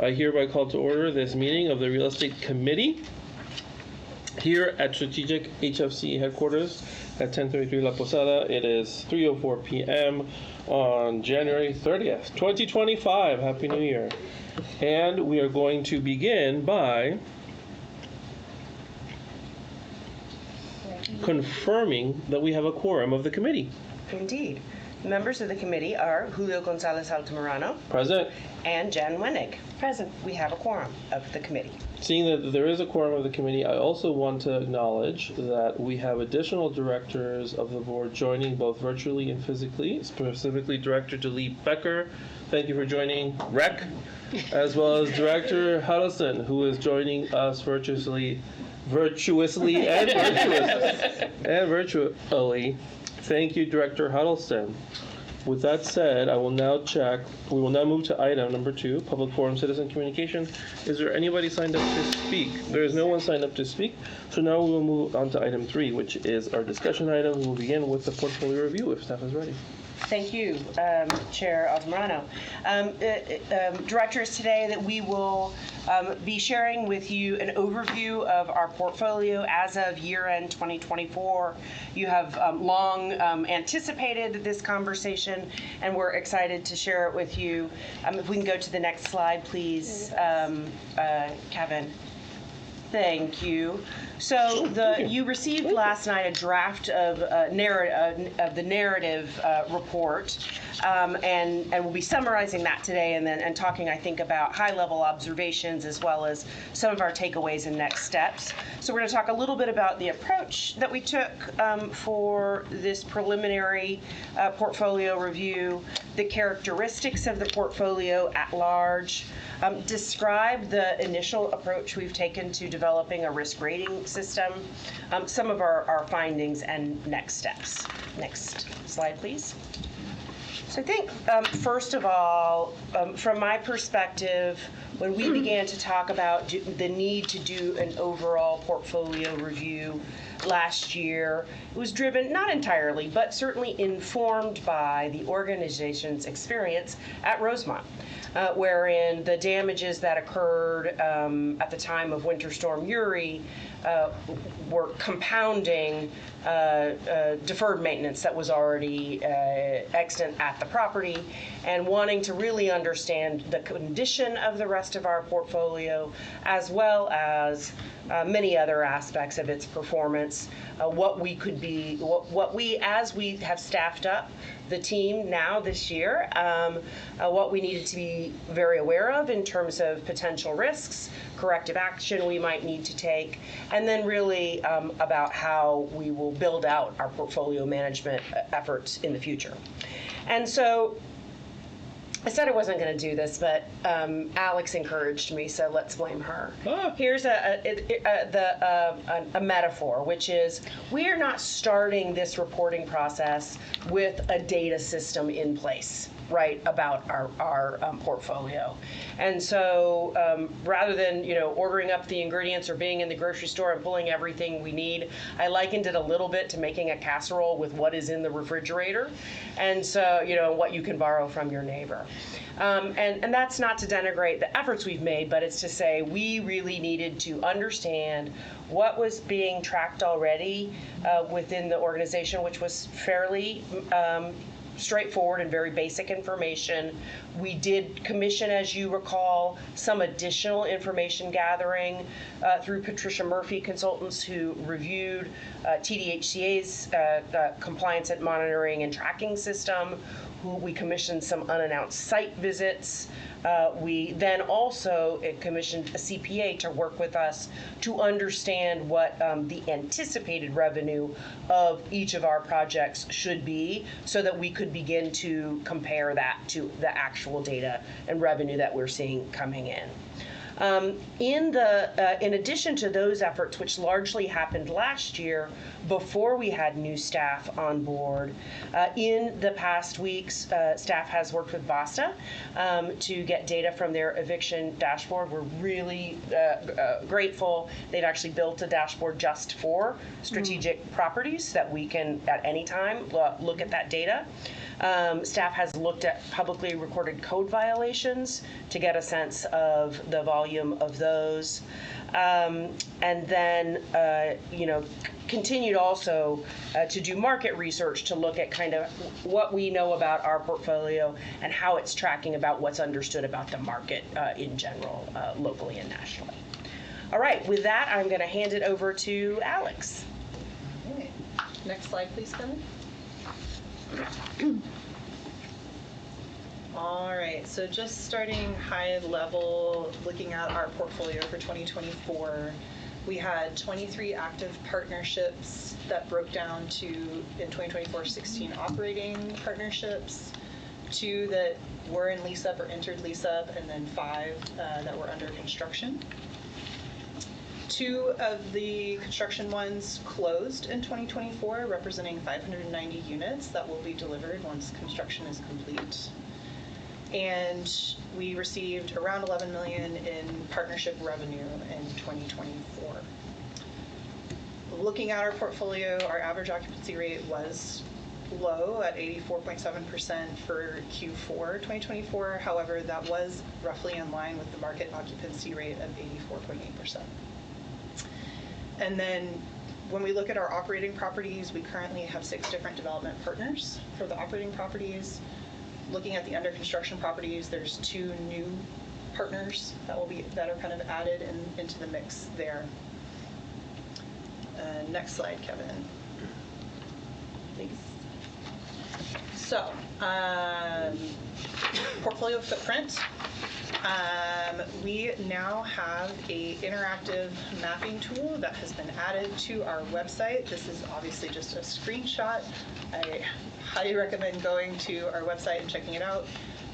I hereby call to order this meeting of the Real Estate Committee here at Strategic HFC headquarters at 1033 La Posada. It is 3:04 p.m. on January 30th, 2025. Happy New Year. And we are going to begin by confirming that we have a quorum of the committee. Indeed. Members of the committee are Julio Gonzalez Altamirano. Present. And Jan Wenig. Present. We have a quorum of the committee. Seeing that there is a quorum of the committee, I also want to acknowledge that we have additional directors of the board joining both virtually and physically, specifically Director Delete Becker. Thank you for joining, Rec, as well as Director Huddleston, who is joining us virtuously and virtually. Thank you, Director Huddleston. With that said, we will now move to item number 2, Public Forum Citizen Communication. Is there anybody signed up to speak? There is no one signed up to speak, so now we will move on to item 3, which is our discussion item. We will begin with the portfolio review if staff is ready. Thank you, Chair Altamirano. Directors, today that we will be sharing with you an overview of our portfolio as of year-end 2024. You have long anticipated this conversation, and we're excited to share it with you. If we can go to the next slide, please, Kevin. Thank you. So you received last night a draft of the narrative report, and we'll be summarizing that today and talking, I think, about high-level observations as well as some of our takeaways and next steps. So we're going to talk a little bit about the approach that we took for this preliminary portfolio review, the characteristics of the portfolio at large, describe the initial approach we've taken to developing a risk rating system, some of our findings and next steps. Next slide, please. So I think, first of all, from my perspective, when we began to talk about the need to do an overall portfolio review last year, it was driven, not entirely, but certainly informed by the organization's experience at Rosemont, wherein the damages that occurred at the time of Winter Storm Uri were compounding deferred maintenance that was already extant at the property, and wanting to really understand the condition of the rest of our portfolio, as well as many other aspects of its performance, what we, as we have staffed up the team now this year, what we needed to be very aware of in terms of potential risks, corrective action we might need to take, and then really about how we will build out our portfolio management efforts in the future. And so I said I wasn't going to do this, but Alex encouraged me, so let's blame her. Here's a metaphor, which is we are not starting this reporting process with a data system in place, right, about our portfolio. And so rather than ordering up the ingredients or being in the grocery store and pulling everything we need, I likened it a little bit to making a casserole with what is in the refrigerator, and so what you can borrow from your neighbor. And that's not to denigrate the efforts we've made, but it's to say we really needed to understand what was being tracked already within the organization, which was fairly straightforward and very basic information. We did commission, as you recall, some additional information gathering through Patricia Murphy Consultants, who reviewed TDHCA's compliance and monitoring and tracking system. We commissioned some unannounced site visits. We then also commissioned a CPA to work with us to understand what the anticipated revenue of each of our projects should be, so that we could begin to compare that to the actual data and revenue that we're seeing coming in. In addition to those efforts, which largely happened last year before we had new staff on board, in the past weeks, staff has worked with VASTA to get data from their eviction dashboard. We're really grateful. They've actually built a dashboard just for strategic properties that we can, at any time, look at that data. Staff has looked at publicly recorded code violations to get a sense of the volume of those. And then, continued also to do market research to look at kind of what we know about our portfolio and how it's tracking about what's understood about the market in general, locally and nationally. All right, with that, I'm going to hand it over to Alex. Okay. Next slide, please, Kevin. All right, so just starting high level, looking at our portfolio for 2024, we had 23 active partnerships that broke down to, in 2024, 16 operating partnerships, 2 that were in lease-up or entered lease-up, and then 5 that were under construction. 2 of the construction ones closed in 2024, representing 590 units that will be delivered once construction is complete. And we received around $11 million in partnership revenue in 2024. Looking at our portfolio, our average occupancy rate was low at 84.7% for Q4 2024. However, that was roughly in line with the market occupancy rate of 84.8%. And then when we look at our operating properties, we currently have 6 different development partners for the operating properties. Looking at the under construction properties, there's 2 new partners that are kind of added into the mix there. Next slide, Kevin. Please. So, portfolio footprint. We now have an interactive mapping tool that has been added to our website. This is obviously just a screenshot. I highly recommend going to our website and checking it out.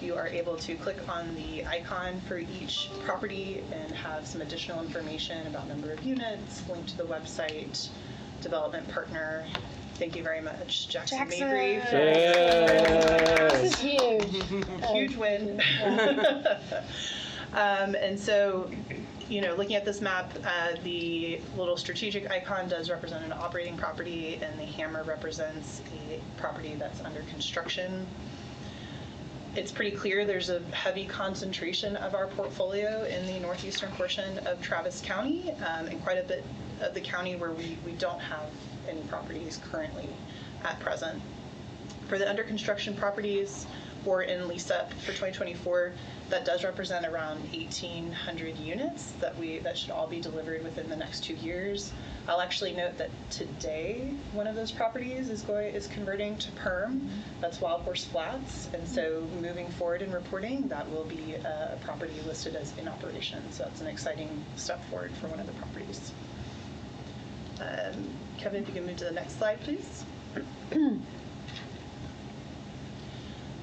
You are able to click on the icon for each property and have some additional information about number of units, link to the website, development partner. Thank you very much, Jackson Mabry. This is huge. Huge win. And so, looking at this map, the little strategic icon does represent an operating property, and the hammer represents a property that's under construction. It's pretty clear there's a heavy concentration of our portfolio in the northeastern portion of Travis County, and quite a bit of the county where we don't have any properties currently at present. For the under construction properties or in lease up for 2024, that does represent around 1,800 units that should all be delivered within the next 2 years. I'll actually note that today one of those properties is converting to perm. That's Wild Horse Flats, and so moving forward in reporting, that will be a property listed as in operation. So that's an exciting step forward for one of the properties. Kevin, if you can move to the next slide, please.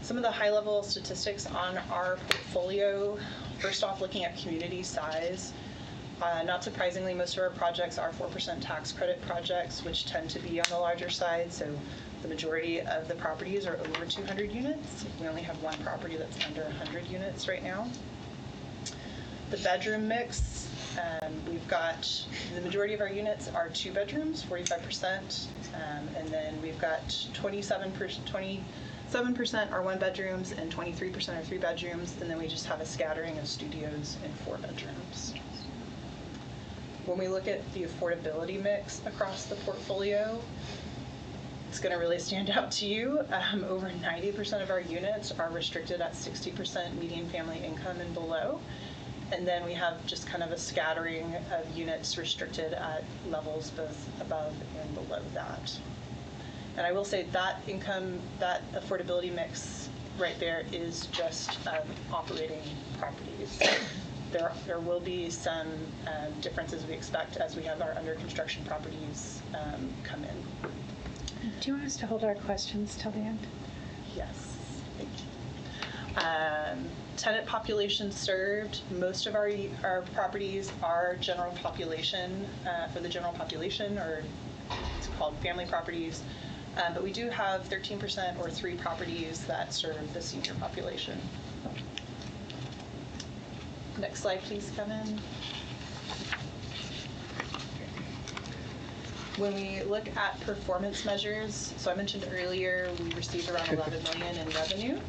Some of the high-level statistics on our portfolio. First off, looking at community size. Not surprisingly, most of our projects are 4% tax credit projects, which tend to be on the larger side. So the majority of the properties are over 200 units. We only have one property that's under 100 units right now. The bedroom mix. We've got the majority of our units are 2 bedrooms, 45%, and then we've got 27% are 1 bedrooms and 23% are 3 bedrooms, and then we just have a scattering of studios and 4 bedrooms. When we look at the affordability mix across the portfolio, it's going to really stand out to you. Over 90% of our units are restricted at 60% median family income and below. And then we have just kind of a scattering of units restricted at levels both above and below that. And I will say that affordability mix right there is just operating properties. There will be some differences we expect as we have our under construction properties come in. Do you want us to hold our questions till the end? Yes, thank you. tenant population served, most of our properties are general population, for the general population, or it's called family properties. But we do have 13% or 3 properties that serve the senior population. Next slide, please, Kevin. When we look at performance measures, so I mentioned earlier we received around 11 million in revenue.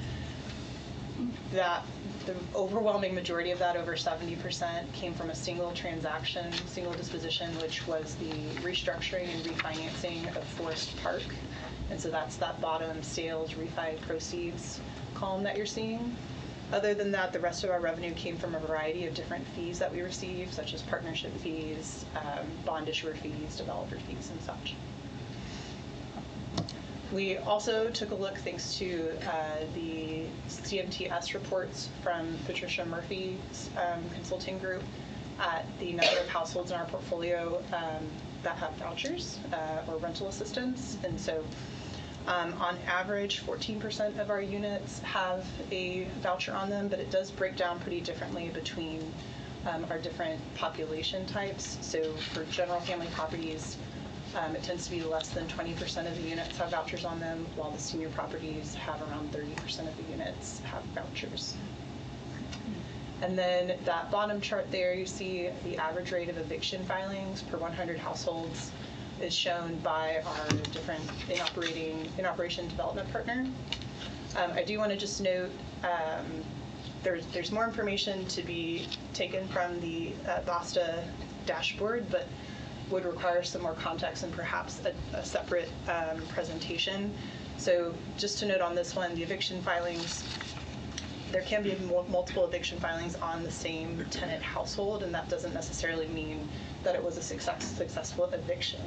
That the overwhelming majority of that, over 70%, came from a single transaction, single disposition, which was the restructuring and refinancing of Forest Park. And so that's that bottom sales refi proceeds column that you're seeing. Other than that, the rest of our revenue came from a variety of different fees that we received, such as partnership fees, bond issuer fees, developer fees, and such. We also took a look, thanks to the CMTS reports from Patricia Murphy's consulting group, at the number of households in our portfolio that have vouchers or rental assistance. And so on average, 14% of our units have a voucher on them, but it does break down pretty differently between our different population types. So for general family properties, it tends to be less than 20% of the units have vouchers on them, while the senior properties have around 30% of the units have vouchers. And then that bottom chart there, you see the average rate of eviction filings per 100 households is shown by our different in-operation development partner. I do want to just note there's more information to be taken from the VASTA dashboard, but would require some more context and perhaps a separate presentation. So just to note on this one, the eviction filings, there can be multiple eviction filings on the same tenant household, and that doesn't necessarily mean that it was a successful eviction.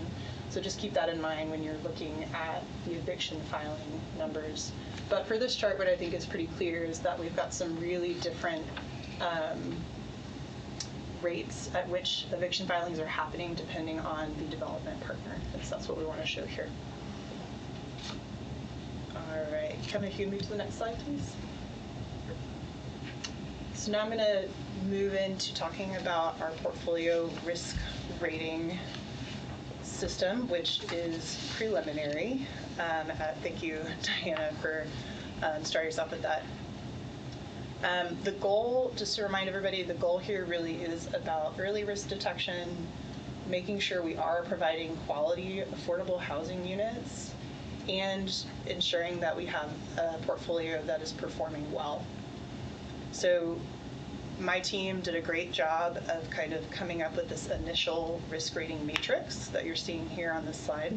So just keep that in mind when you're looking at the eviction filing numbers. But for this chart, what I think is pretty clear is that we've got some really different rates at which eviction filings are happening depending on the development partner. And so that's what we want to show here. All right, Kevin, if you can move to the next slide, please. So now I'm going to move into talking about our portfolio risk rating system, which is preliminary. Thank you, Diana, for starting us off with that. The goal, just to remind everybody, the goal here really is about early risk detection, making sure we are providing quality, affordable housing units, and ensuring that we have a portfolio that is performing well. So my team did a great job of kind of coming up with this initial risk rating matrix that you're seeing here on this slide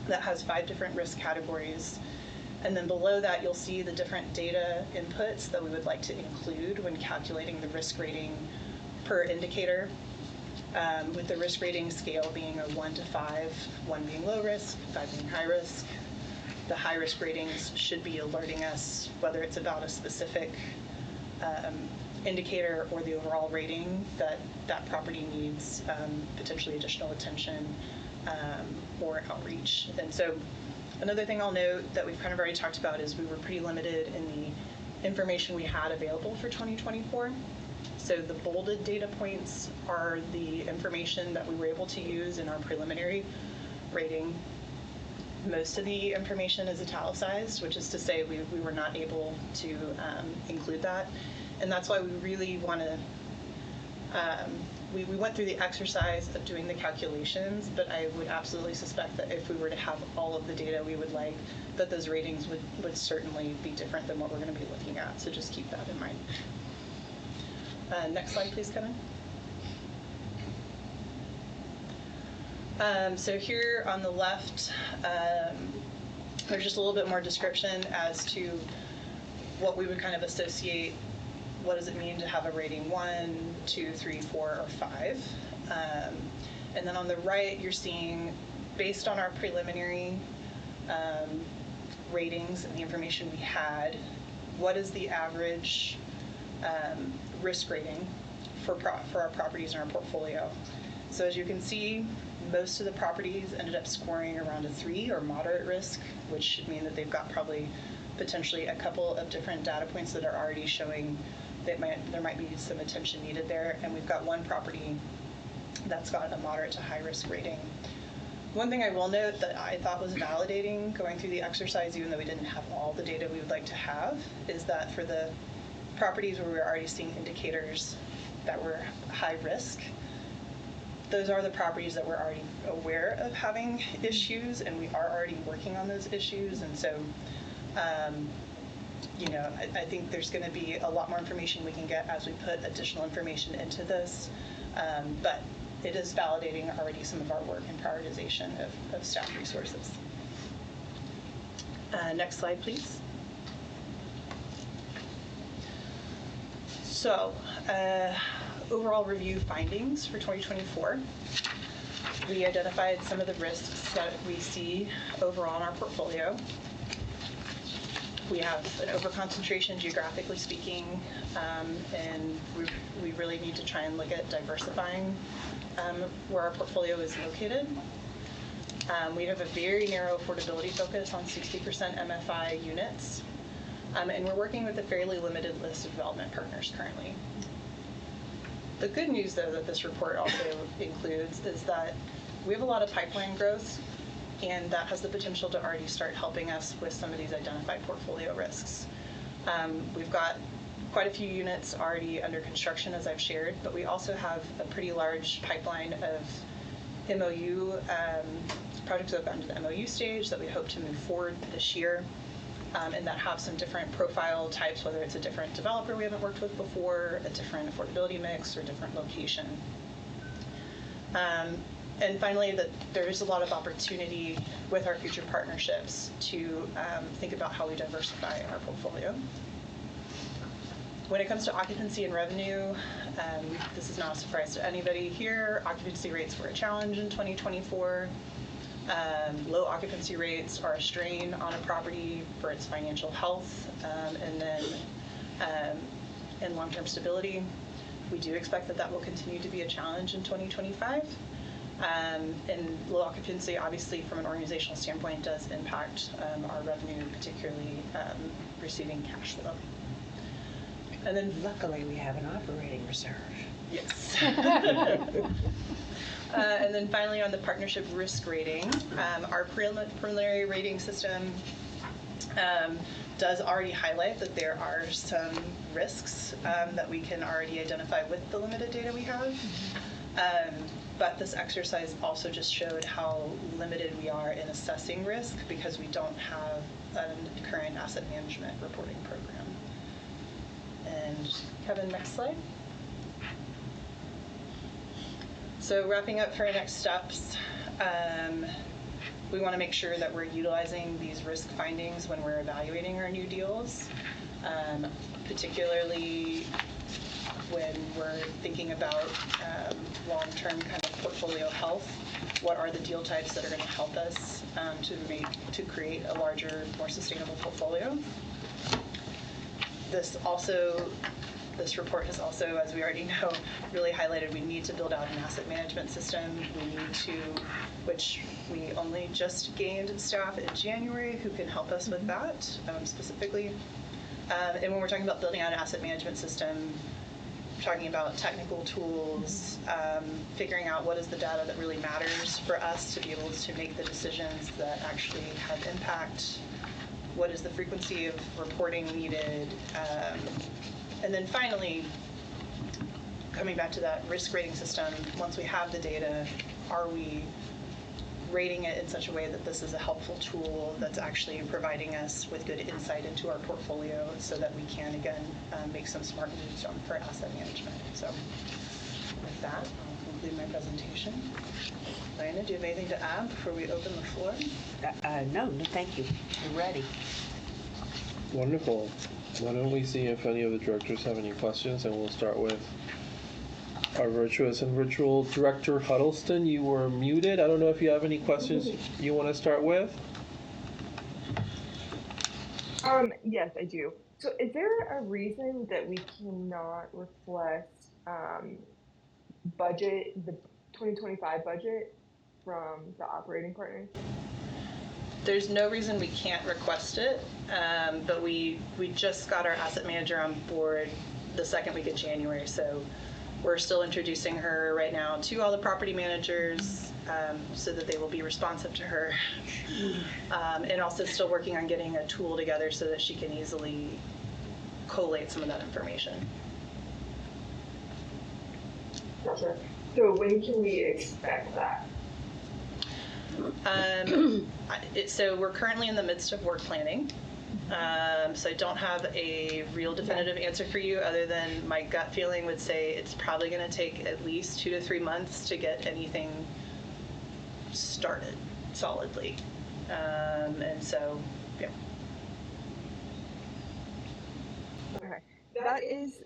that has 5 different risk categories. And then below that, you'll see the different data inputs that we would like to include when calculating the risk rating per indicator, with the risk rating scale being a 1 to 5, 1 being low risk, 5 being high risk. The high risk ratings should be alerting us whether it's about a specific indicator or the overall rating that that property needs potentially additional attention or outreach. And so another thing I'll note that we've kind of already talked about is we were pretty limited in the information we had available for 2024. So the bolded data points are the information that we were able to use in our preliminary rating. Most of the information is italicized, which is to say we were not able to include that. And that's why we really want to, we went through the exercise of doing the calculations, but I would absolutely suspect that if we were to have all of the data we would like, that those ratings would certainly be different than what we're going to be looking at. So just keep that in mind. Next slide, please, Kevin. So here on the left, there's just a little bit more description as to what we would kind of associate. What does it mean to have a rating 1, 2, 3, 4, or 5? And then on the right, you're seeing, based on our preliminary ratings and the information we had, what is the average risk rating for our properties in our portfolio? So as you can see, most of the properties ended up scoring around a 3 or moderate risk, which should mean that they've got probably potentially a couple of different data points that are already showing that there might be some attention needed there. And we've got one property that's got a moderate to high risk rating. One thing I will note that I thought was validating going through the exercise, even though we didn't have all the data we would like to have, is that for the properties where we were already seeing indicators that were high risk, those are the properties that we're already aware of having issues, and we are already working on those issues. And so, I think there's going to be a lot more information we can get as we put additional information into this. But it is validating already some of our work and prioritization of staff resources. Next slide, please. So, overall review findings for 2024. We identified some of the risks that we see overall in our portfolio. We have an overconcentration geographically speaking, and we really need to try and look at diversifying where our portfolio is located. We have a very narrow affordability focus on 60% MFI units, and we're working with a fairly limited list of development partners currently. The good news, though, that this report also includes is that we have a lot of pipeline growth, and that has the potential to already start helping us with some of these identified portfolio risks. We've got quite a few units already under construction, as I've shared, but we also have a pretty large pipeline of MOU projects that have gotten to the MOU stage that we hope to move forward this year, and that have some different profile types, whether it's a different developer we haven't worked with before, a different affordability mix, or different location. And finally, that there is a lot of opportunity with our future partnerships to think about how we diversify our portfolio. When it comes to occupancy and revenue, this is not a surprise to anybody here. Occupancy rates were a challenge in 2024. Low occupancy rates are a strain on a property for its financial health and long-term stability. We do expect that will continue to be a challenge in 2025. And low occupancy, obviously, from an organizational standpoint, does impact our revenue, particularly receiving cash flow. And then, luckily, we have an operating reserve. Yes. And then finally, on the partnership risk rating, our preliminary rating system does already highlight that there are some risks that we can already identify with the limited data we have. But this exercise also just showed how limited we are in assessing risk because we don't have a current asset management reporting program. And Kevin, next slide. So wrapping up for our next steps, we want to make sure that we're utilizing these risk findings when we're evaluating our new deals, particularly when we're thinking about long-term kind of portfolio health. What are the deal types that are going to help us to create a larger, more sustainable portfolio? This report has also, as we already know, really highlighted we need to build out an asset management system. We need to, which we only just gained staff in January who can help us with that specifically. And when we're talking about building out an asset management system, we're talking about technical tools, figuring out what is the data that really matters for us to be able to make the decisions that actually have impact. What is the frequency of reporting needed? And then finally, coming back to that risk rating system, once we have the data, are we rating it in such a way that this is a helpful tool that's actually providing us with good insight into our portfolio so that we can, again, make some smart moves for asset management. So with that, I'll conclude my presentation. Diana, do you have anything to add before we open the floor? No, thank you. We're ready. Wonderful. Why don't we see if any of the directors have any questions, and we'll start with our virtuous and virtual director, Huddleston. You were muted. I don't know if you have any questions you want to start with. Yes, I do. So is there a reason that we cannot reflect the 2025 budget from the operating partners? There's no reason we can't request it, but we just got our asset manager on board the second week of January, so we're still introducing her right now to all the property managers so that they will be responsive to her, and also still working on getting a tool together so that she can easily collate some of that information. Gotcha. So when can we expect that? So we're currently in the midst of work planning. So I don't have a real definitive answer for you other than my gut feeling would say it's probably going to take at least 2 to 3 months to get anything started solidly. And so, yeah. Okay. That is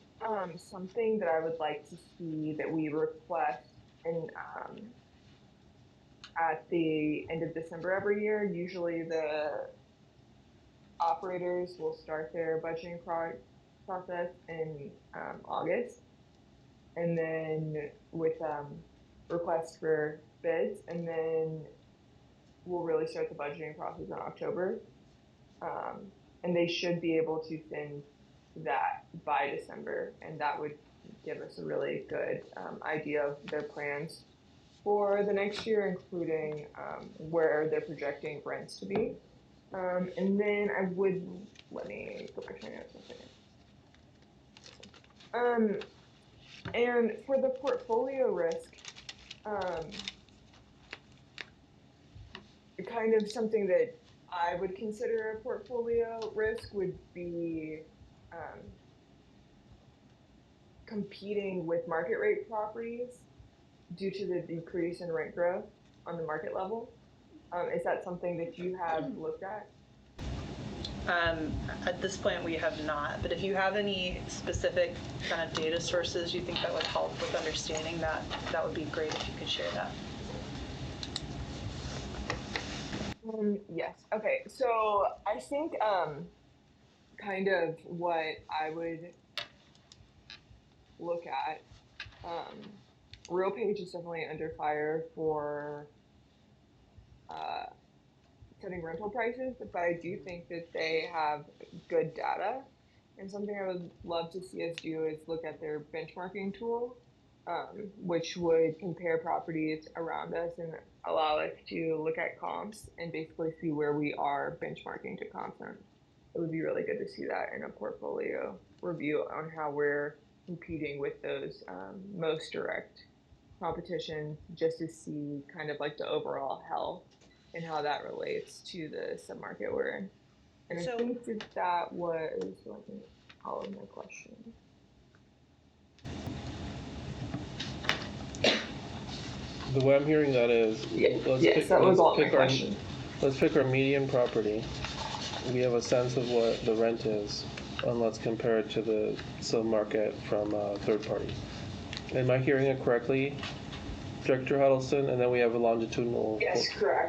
something that I would like to see that we request in at the end of December every year. Usually the operators will start their budgeting process in August, and then with requests for bids, and then we'll really start the budgeting process in October. And they should be able to send that by December, and that would give us a really good idea of their plans for the next year, including where they're projecting rents to be. And then I would, let me go back to my notes one second. And for the portfolio risk, kind of something that I would consider a portfolio risk would be competing with market rate properties due to the decrease in rent growth on the market level. Is that something that you have looked at? At this point, we have not, but if you have any specific kind of data sources you think that would help with understanding that, that would be great if you could share that. Yes. Okay. So I think kind of what I would look at, RealPage is definitely under fire for setting rental prices, but I do think that they have good data. And something I would love to see us do is look at their benchmarking tool, which would compare properties around us and allow us to look at comps and basically see where we are benchmarking to comps. And it would be really good to see that in a portfolio review on how we're competing with those most direct competition, just to see kind of like the overall health and how that relates to the submarket we're in. And I think that was all of my questions. The way I'm hearing that is, let's pick our median property. We have a sense of what the rent is, and let's compare it to the sub-market from a third party. Am I hearing it correctly, Director Huddleston? And then we have a longitudinal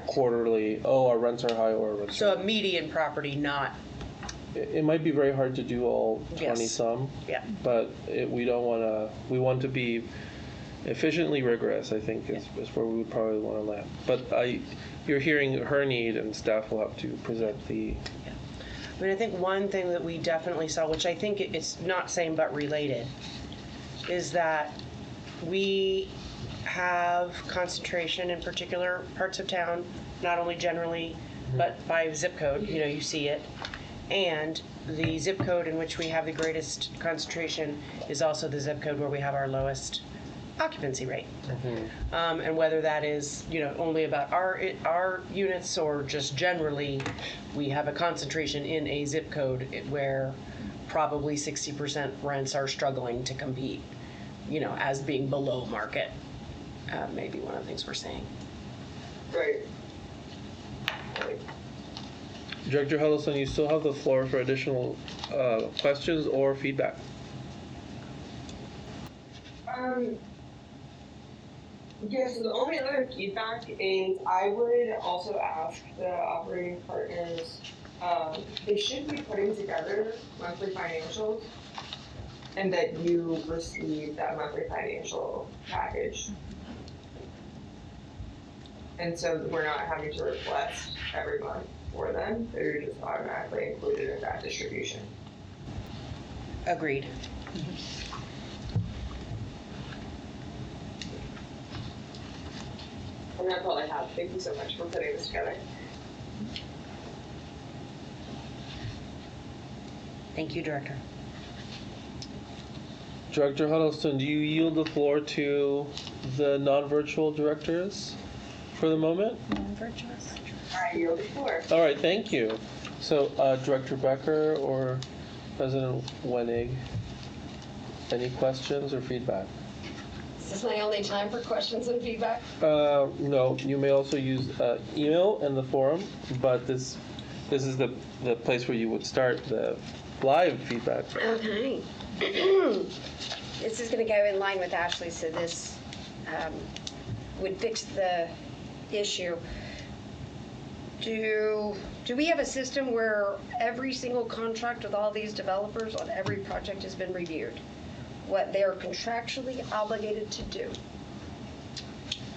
quarterly, our rents are high or our rents So are a median property, not, It might be very hard to do all 20 Yes. some, yeah. but we don't want to, we want to be efficiently rigorous, I think, is where we would probably want to land. But you're hearing her need, and staff will have to present the. I mean, I think one thing that we definitely saw, which I think it's not same but related, is that we have concentration in particular parts of town, not only generally, but by zip code, you see it. And the zip code in which we have the greatest concentration is also the zip code where we have our lowest occupancy rate. And whether that is, only about our units or just generally, we have a concentration in a zip code where probably 60% rents are struggling to compete, as being below market. Maybe one of the things we're saying. Right. Director Huddleston, you still have the floor for additional questions or feedback. Yeah, so the only other feedback is I would also ask the operating partners, they should be putting together monthly financials, and that you receive that monthly financial package. And so we're not having to request every month for them. They're just automatically included in that distribution. Agreed. And that's all I have. Thank you so much for putting this together. Thank you, Director. Director Huddleston, do you yield the floor to the non-virtual directors for the moment? Non-virtuous. I yield the floor. All right, thank you. So, Director Becker or President Wenig, any questions or feedback? Is this my only time for questions and feedback? No, you may also use email and the forum, but this is the place where you would start the live feedback. Okay. This is going to go in line with Ashley, so this would fix the issue. Do we have a system where every single contract with all these developers on every project has been reviewed? What they're contractually obligated to do?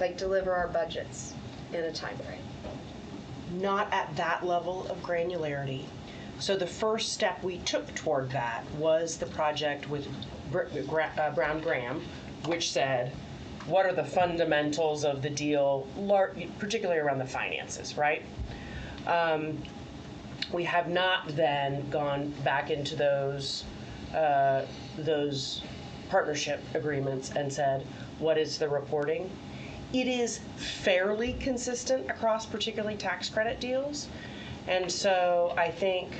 Like deliver our budgets in a time frame? Not at that level of granularity. So the first step we took toward that was the project with Brown Graham, which said, what are the fundamentals of the deal, particularly around the finances, right? We have not then gone back into those partnership agreements and said, what is the reporting? It is fairly consistent across particularly tax credit deals. And so I think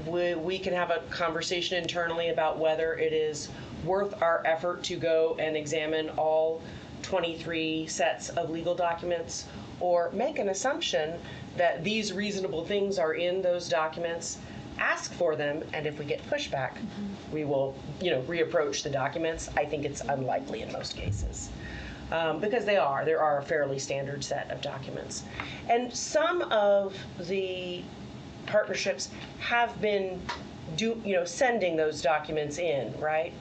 we can have a conversation internally about whether it is worth our effort to go and examine all 23 sets of legal documents, or make an assumption that these reasonable things are in those documents, ask for them, and if we get pushback, we will, reapproach the documents. I think it's unlikely in most cases. Because there are a fairly standard set of documents. And some of the partnerships have been sending those documents in, right?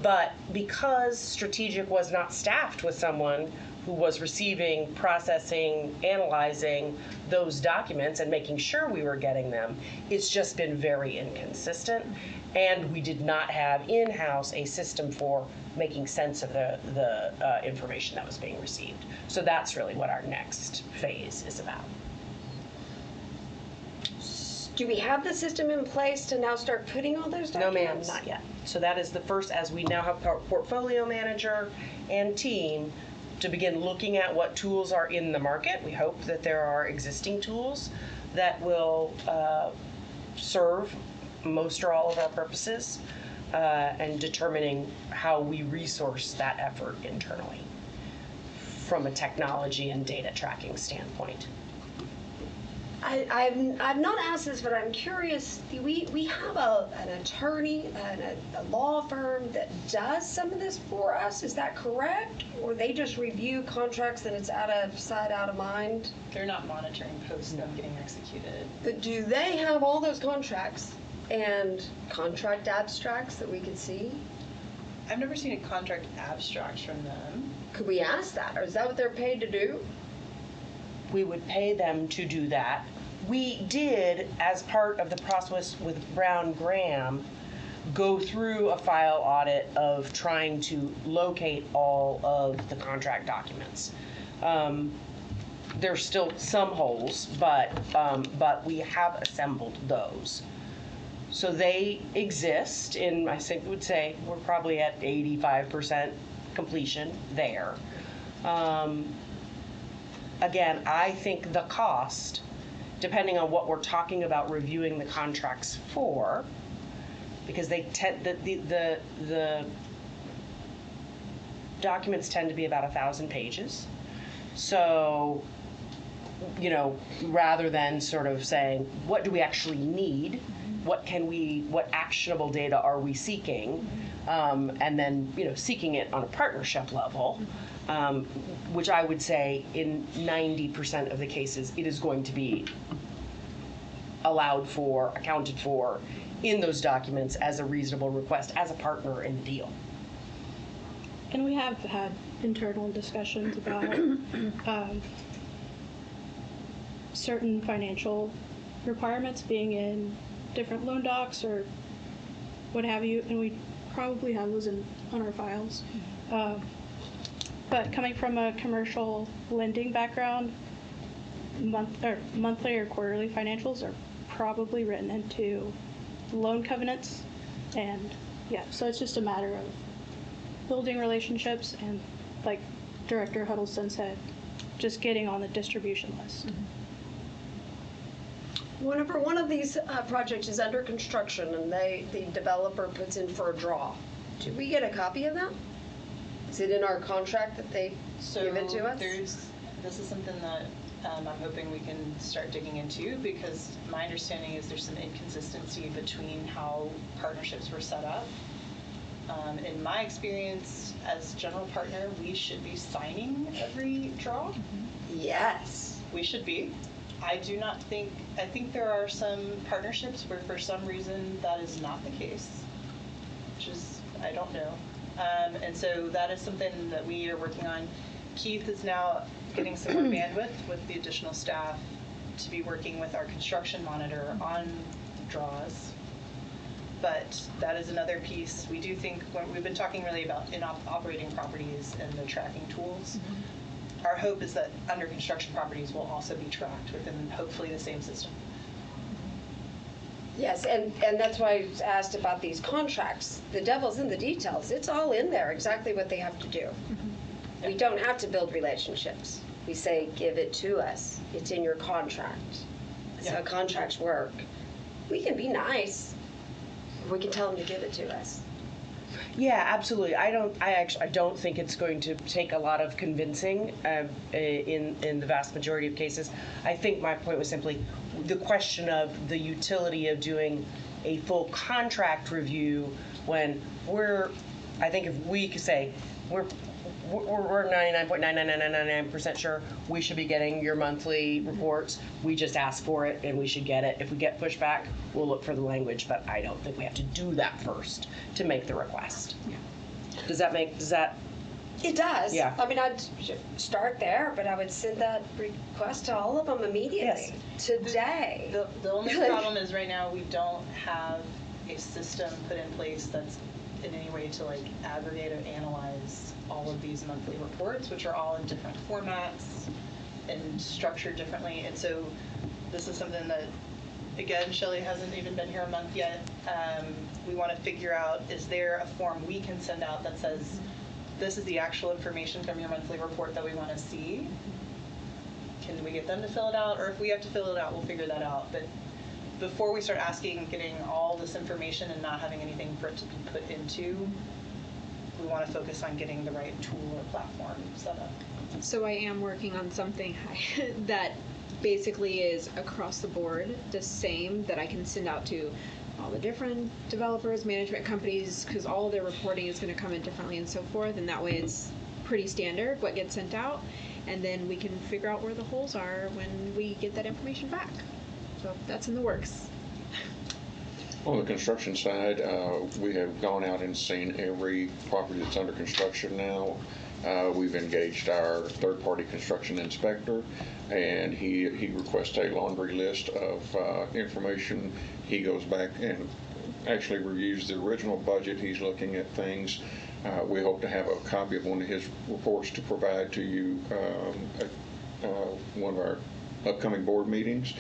But because Strategic was not staffed with someone who was receiving, processing, analyzing those documents and making sure we were getting them, it's just been very inconsistent. And we did not have in-house a system for making sense of the information that was being received. So that's really what our next phase is about. Do we have the system in place to now start putting all those No, ma'am, documents? not yet. So that is the first, as we now have our portfolio manager and team to begin looking at what tools are in the market. We hope that there are existing tools that will serve most or all of our purposes, and determining how we resource that effort internally from a technology and data tracking standpoint. I've not asked this, but I'm curious. We have an attorney and a law firm that does some of this for us. Is that correct? Or they just review contracts and it's out of sight, out of mind? They're not monitoring post them getting executed. But do they have all those contracts and contract abstracts that we could see? I've never seen a contract abstract from them. Could we ask that? Or is that what they're paid to do? We would pay them to do that. We did, as part of the process with Brown Graham, go through a file audit of trying to locate all of the contract documents. There's still some holes, but we have assembled those. So they exist, and I think would say we're probably at 85% completion there. Again, I think the cost, depending on what we're talking about reviewing the contracts for, because they tend the documents tend to be about 1,000 pages. So, rather than sort of saying, what do we actually need? What actionable data are we seeking? And then, seeking it on a partnership level. Which I would say in 90% of the cases, it is going to be accounted for in those documents as a reasonable request as a partner in the deal. And we have had internal discussions about certain financial requirements being in different loan docs or what have you, and we probably have those on our files. But coming from a commercial lending background, monthly or quarterly financials are probably written into loan covenants, and yeah, so it's just a matter of building relationships and, like Director Huddleston said, just getting on the distribution list. Whenever one of these projects is under construction and the developer puts in for a draw, do we get a copy of that? Is it in our contract that they give it to us? This is something that I'm hoping we can start digging into, because my understanding is there's some inconsistency between how partnerships were set up. In my experience as general partner, we should be signing every draw. Yes. We should be. I think there are some partnerships where for some reason that is not the case, which is, I don't know. And so that is something that we are working on. Keith is now getting some more bandwidth with the additional staff to be working with our construction monitor on draws. But that is another piece. We do think, when we've been talking really about in operating properties and the tracking tools. Our hope is that under construction properties will also be tracked within hopefully the same system. Yes, and that's why I asked about these contracts. The devil's in the details. It's all in there, exactly what they have to do. We don't have to build relationships. We say, give it to us. It's in your contract. That's how contracts work. We can be nice. We can tell them to give it to us. Yeah, absolutely. I don't think it's going to take a lot of convincing in the vast majority of cases. I think my point was simply the question of the utility of doing a full contract review when I think if we could say we're 99.99999% sure we should be getting your monthly reports. We just ask for it and we should get it. If we get pushback, we'll look for the language, but I don't think we have to do that first to make the request. Yeah. Does that? It does. Yeah. I mean, I'd start there, but I would send that request to all of them immediately. Yes. Today. The only problem is right now we don't have a system put in place that's in any way to like aggregate or analyze all of these monthly reports, which are all in different formats and structured differently. And so this is something that, again, Shelley hasn't even been here a month yet. We want to figure out, is there a form we can send out that says, this is the actual information from your monthly report that we want to see? Can we get them to fill it out? Or if we have to fill it out, we'll figure that out. But before we start getting all this information and not having anything for it to be put into, we want to focus on getting the right tool or platform set up. So I am working on something that basically is across the board the same, that I can send out to all the different developers, management companies, because all of their reporting is going to come in differently and so forth, and that way it's pretty standard what gets sent out, and then we can figure out where the holes are when we get that information back. So that's in the works. On the construction side, we have gone out and seen every property that's under construction now. We've engaged our third-party construction inspector, and he requests a laundry list of information. He goes back and actually reviews the original budget. He's looking at things. We hope to have a copy of one of his reports to provide to you at one of our upcoming board meetings.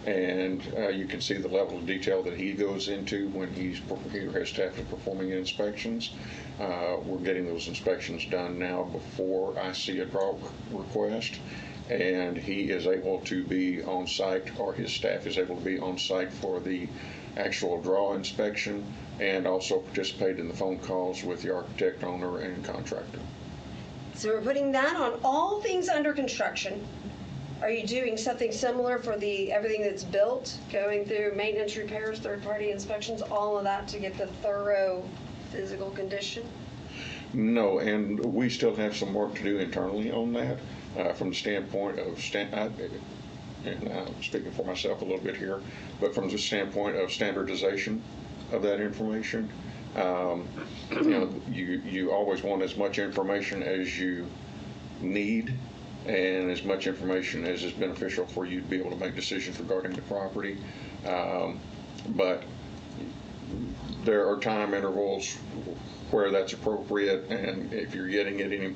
And you can see the level of detail that he goes into when he or his staff is performing inspections. We're getting those inspections done now before I see a draw request, and he is able to be on site, or his staff is able to be on site for the actual draw inspection, and also participate in the phone calls with the architect, owner, and contractor. So we're putting that on all things under construction. Are you doing something similar for everything that's built, going through maintenance, repairs, third-party inspections, all of that to get the thorough physical condition? No, and we still have some work to do internally on that from the standpoint of, and I'm speaking for myself a little bit here, but from the standpoint of standardization of that information. You always want as much information as you need and as much information as is beneficial for you to be able to make decisions regarding the property. But there are time intervals where that's appropriate, and if you're getting it any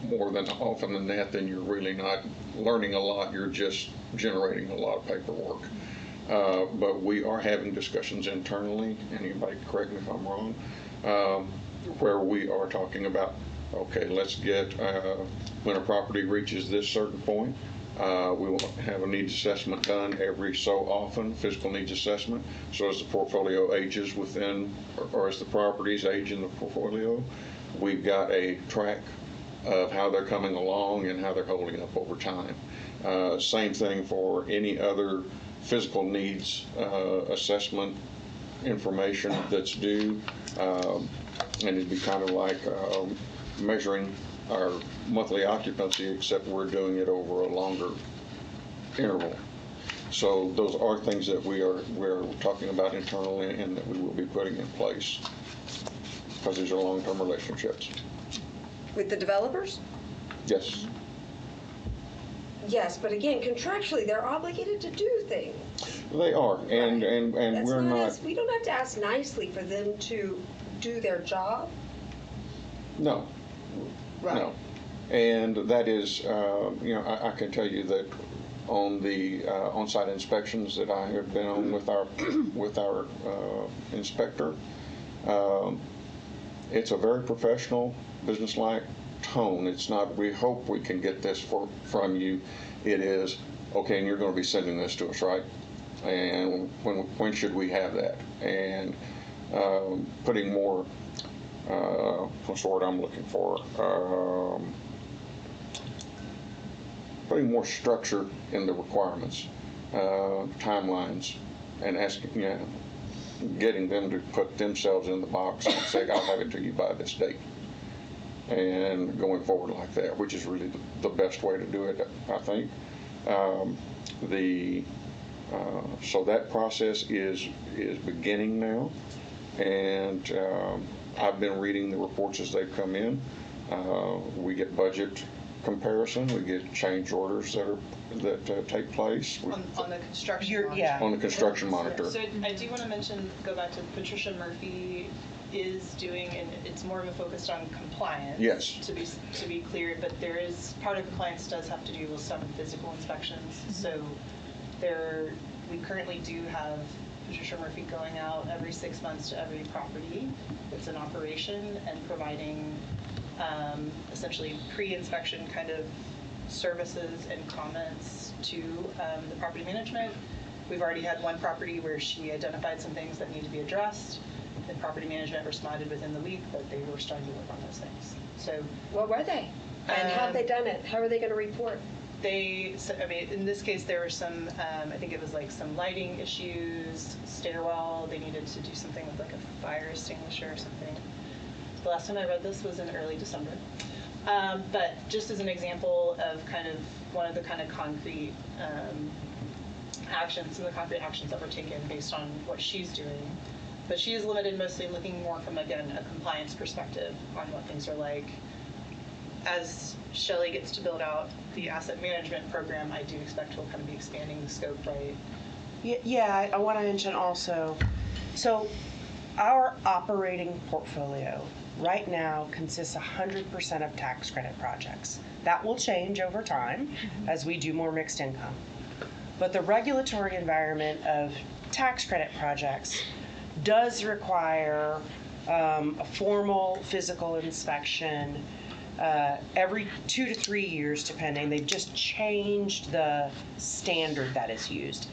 more than often than that, then you're really not learning a lot, you're just generating a lot of paperwork. But we are having discussions internally, and anybody correct me if I'm wrong, where we are talking about, okay, let's get, when a property reaches this certain point, we will have a needs assessment done every so often, physical needs assessment. So as the portfolio ages within, or as the properties age in the portfolio, we've got a track of how they're coming along and how they're holding up over time. Same thing for any other physical needs assessment information that's due. And it'd be kind of like measuring our monthly occupancy, except we're doing it over a longer interval. So those are things that we're talking about internally and that we will be putting in place, because these are long-term relationships. With the developers? Yes. Yes, but again, contractually, they're obligated to do things. They are, and That's we're not. we don't have to ask nicely for them to do their job. No. Right. No. And that is, I can tell you that on the on-site inspections that I have been on with our inspector, it's a very professional, business-like tone. It's not, we hope we can get this from you. It is, okay, and you're going to be sending this to us, right? And when should we have that? And putting more, what's the word I'm looking for? Putting more structure in the requirements, timelines, and asking, getting them to put themselves in the box and say, I'll have it to you by this date. And going forward like that, which is really the best way to do it, I think. So that process is beginning now, and I've been reading the reports as they've come in. We get budget comparison, we get change orders that take place. On the construction You're- monitor. yeah. On the construction monitor. So I do want to go back to Patricia Murphy is doing, and it's more of a focus on compliance. Yes. To be clear, but there is, part of compliance does have to do with some physical inspections. So we currently do have Patricia Murphy going out every 6 months to every property that's in operation and providing essentially pre-inspection kind of services and comments to the property management. We've already had one property where she identified some things that need to be addressed. The property management responded within the week that they were starting to work on those things. So What were they? And how have they done it? How are they going to report? in this case, there were some, I think it was like some lighting issues, stairwell. They needed to do something with like a fire extinguisher or something. The last time I read this was in early December. But just as an example of kind of one of the kind of concrete actions, some of the concrete actions that were taken based on what she's doing. But she is limited mostly looking more from, again, a compliance perspective on what things are like. As Shelley gets to build out the asset management program, I do expect we'll kind of be expanding the scope, right? Yeah, I want to mention also, so our operating portfolio right now consists 100% of tax credit projects. That will change over time as we do more mixed income. But the regulatory environment of tax credit projects does require a formal physical inspection every 2 to 3 years, depending. They've just changed the standard that is used.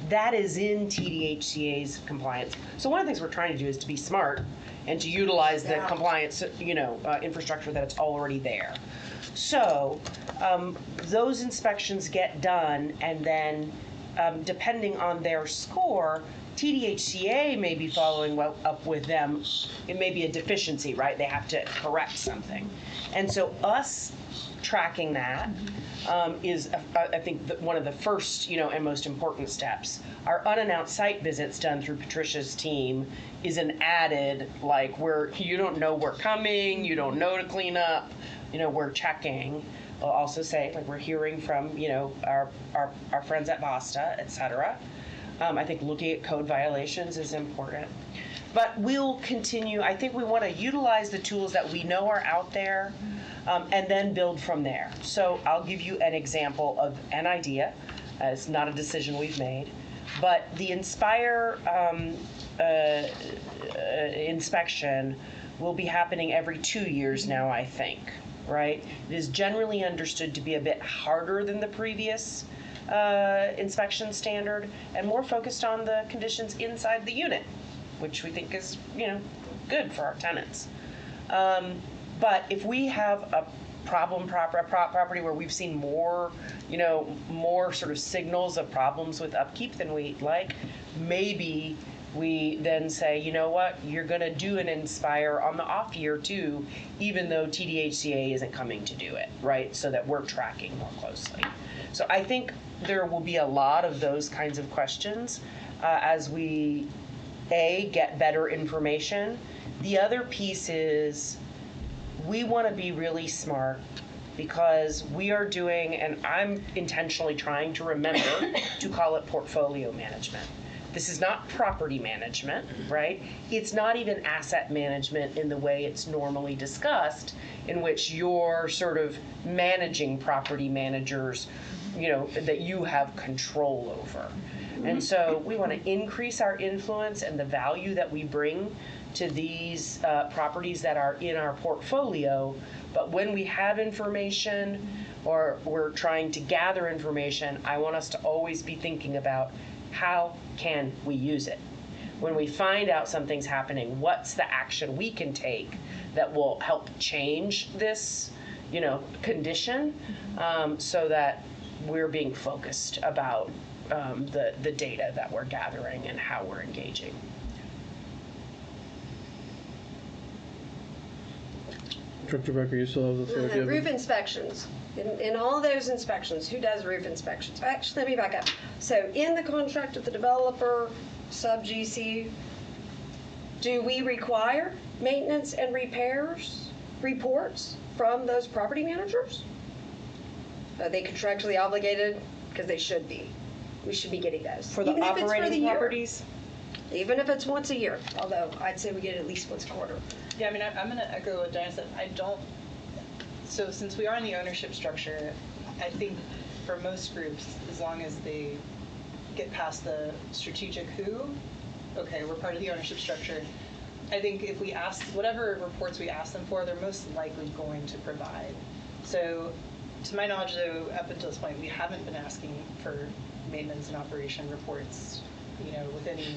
That is in TDHCA's compliance. So one of the things we're trying to do is to be smart and to utilize the compliance, infrastructure that it's already there. So those inspections get done, and then depending on their score, TDHCA may be following up with them. It may be a deficiency, right? They have to correct something. And so us tracking that is, I think, one of the first, and most important steps. Our unannounced site visits done through Patricia's team is an added, like, where you don't know we're coming, you don't know to clean up, we're checking. I'll also say, like, we're hearing from, our friends at Vasta, et cetera. I think looking at code violations is important. But we'll continue. I think we want to utilize the tools that we know are out there and then build from there. So I'll give you an example of an idea. It's not a decision we've made. But the Inspire inspection will be happening every 2 years now, I think, right? It is generally understood to be a bit harder than the previous inspection standard and more focused on the conditions inside the unit, which we think is, good for our tenants. But if we have a property where we've seen more sort of signals of problems with upkeep than we'd like, maybe we then say, you know what, you're going to do an Inspire on the off year too, even though TDHCA isn't coming to do it, right? So that we're tracking more closely. So I think there will be a lot of those kinds of questions as we, get better information. The other piece is we want to be really smart because we are doing, and I'm intentionally trying to remember to call it portfolio management. This is not property management, right? It's not even asset management in the way it's normally discussed, in which you're sort of managing property managers, that you have control over. And so we want to increase our influence and the value that we bring to these properties that are in our portfolio. But when we have information or we're trying to gather information, I want us to always be thinking about how can we use it? When we find out something's happening, what's the action we can take that will help change this, condition, so that we're being focused about the data that we're gathering and how we're engaging. Director Becker, you still have the floor. Do you have Roof inspections. In all those inspections, who does roof inspections? Actually, let me back up. So in the contract with the developer, sub-GC, do we require maintenance and repairs reports from those property managers? Are they contractually obligated? Because they should be. We should be getting those. For the Even if it's operating the year. properties? Even if it's once a year, although I'd say we get it at least once a quarter. Yeah, I mean, I'm going to echo what Diana said. So since we are in the ownership structure, I think for most groups, as long as they get past the strategic who, okay, we're part of the ownership structure. I think if we ask, whatever reports we ask them for, they're most likely going to provide. So to my knowledge, though, up until this point, we haven't been asking for maintenance and operation reports, with any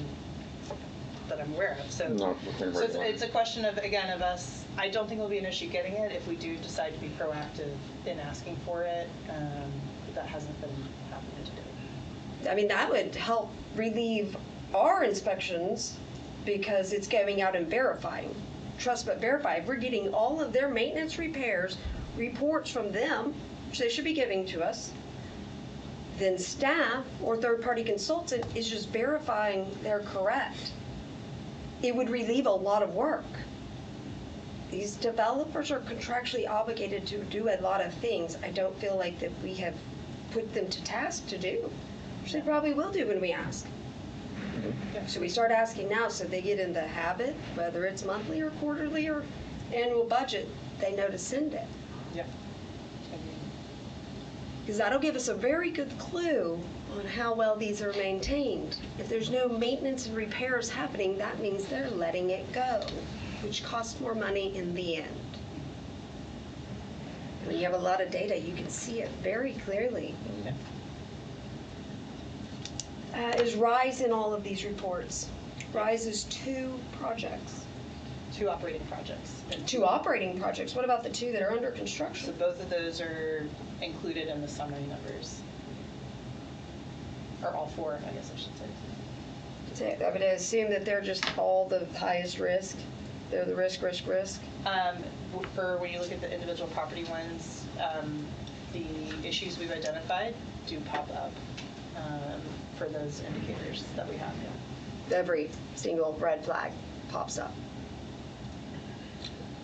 that I'm aware of. So, it's a question of, again, of us. I don't think it'll be an issue getting it if we do decide to be proactive in asking for it. But that hasn't been happening today. I mean, that would help relieve our inspections because it's going out and verifying. Trust but verify. If we're getting all of their maintenance repairs reports from them, which they should be giving to us, then staff or third-party consultant is just verifying they're correct. It would relieve a lot of work. These developers are contractually obligated to do a lot of things. I don't feel like that we have put them to task to do, which they probably will do when we ask. So we start asking now so they get in the habit, whether it's monthly or quarterly or annual budget, they know to send it. Yep. Because that'll give us a very good clue on how well these are maintained. If there's no maintenance and repairs happening, that means they're letting it go, which costs more money in the end. When you have a lot of data, you can see it very clearly. Is RISE in all of these reports? RISE is 2 projects. 2 operating projects. 2 operating projects. What about the 2 that are under So construction? both of those are included in the summary numbers. Or all 4, I guess I should say. So I would assume that they're just all the highest risk. They're the risk. For when you look at the individual property ones, the issues we've identified do pop up for those indicators that we have. Yeah. Every single red flag pops up.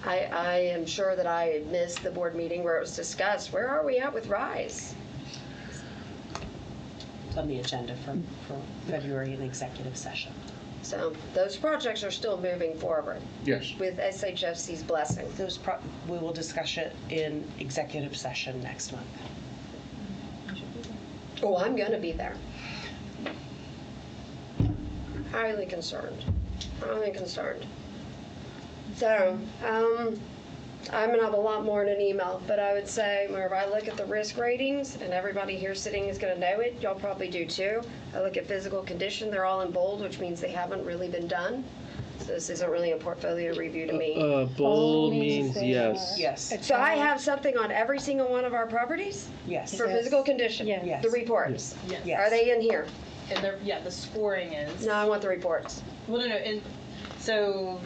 I am sure that I missed the board meeting where it was discussed. Where are we at with RISE? It's on the agenda for February in executive session. So those projects are still moving forward Yes. with SHFC's blessing. We will discuss it in executive session next month. Oh, I'm going to be there. Highly concerned. So, I'm going to have a lot more in an email, but I would say whenever I look at the risk ratings, and everybody here sitting is going to know it, y'all probably do too. I look at physical condition, they're all in bold, which means they haven't really been done. So this isn't really a portfolio review to me. Bold means yes. Yes. So I have something on every single one of our properties Yes. for physical condition? Yes. Yes. The reports? Yes. Are they in here? And the scoring is. No, I want the reports. Well, no. And so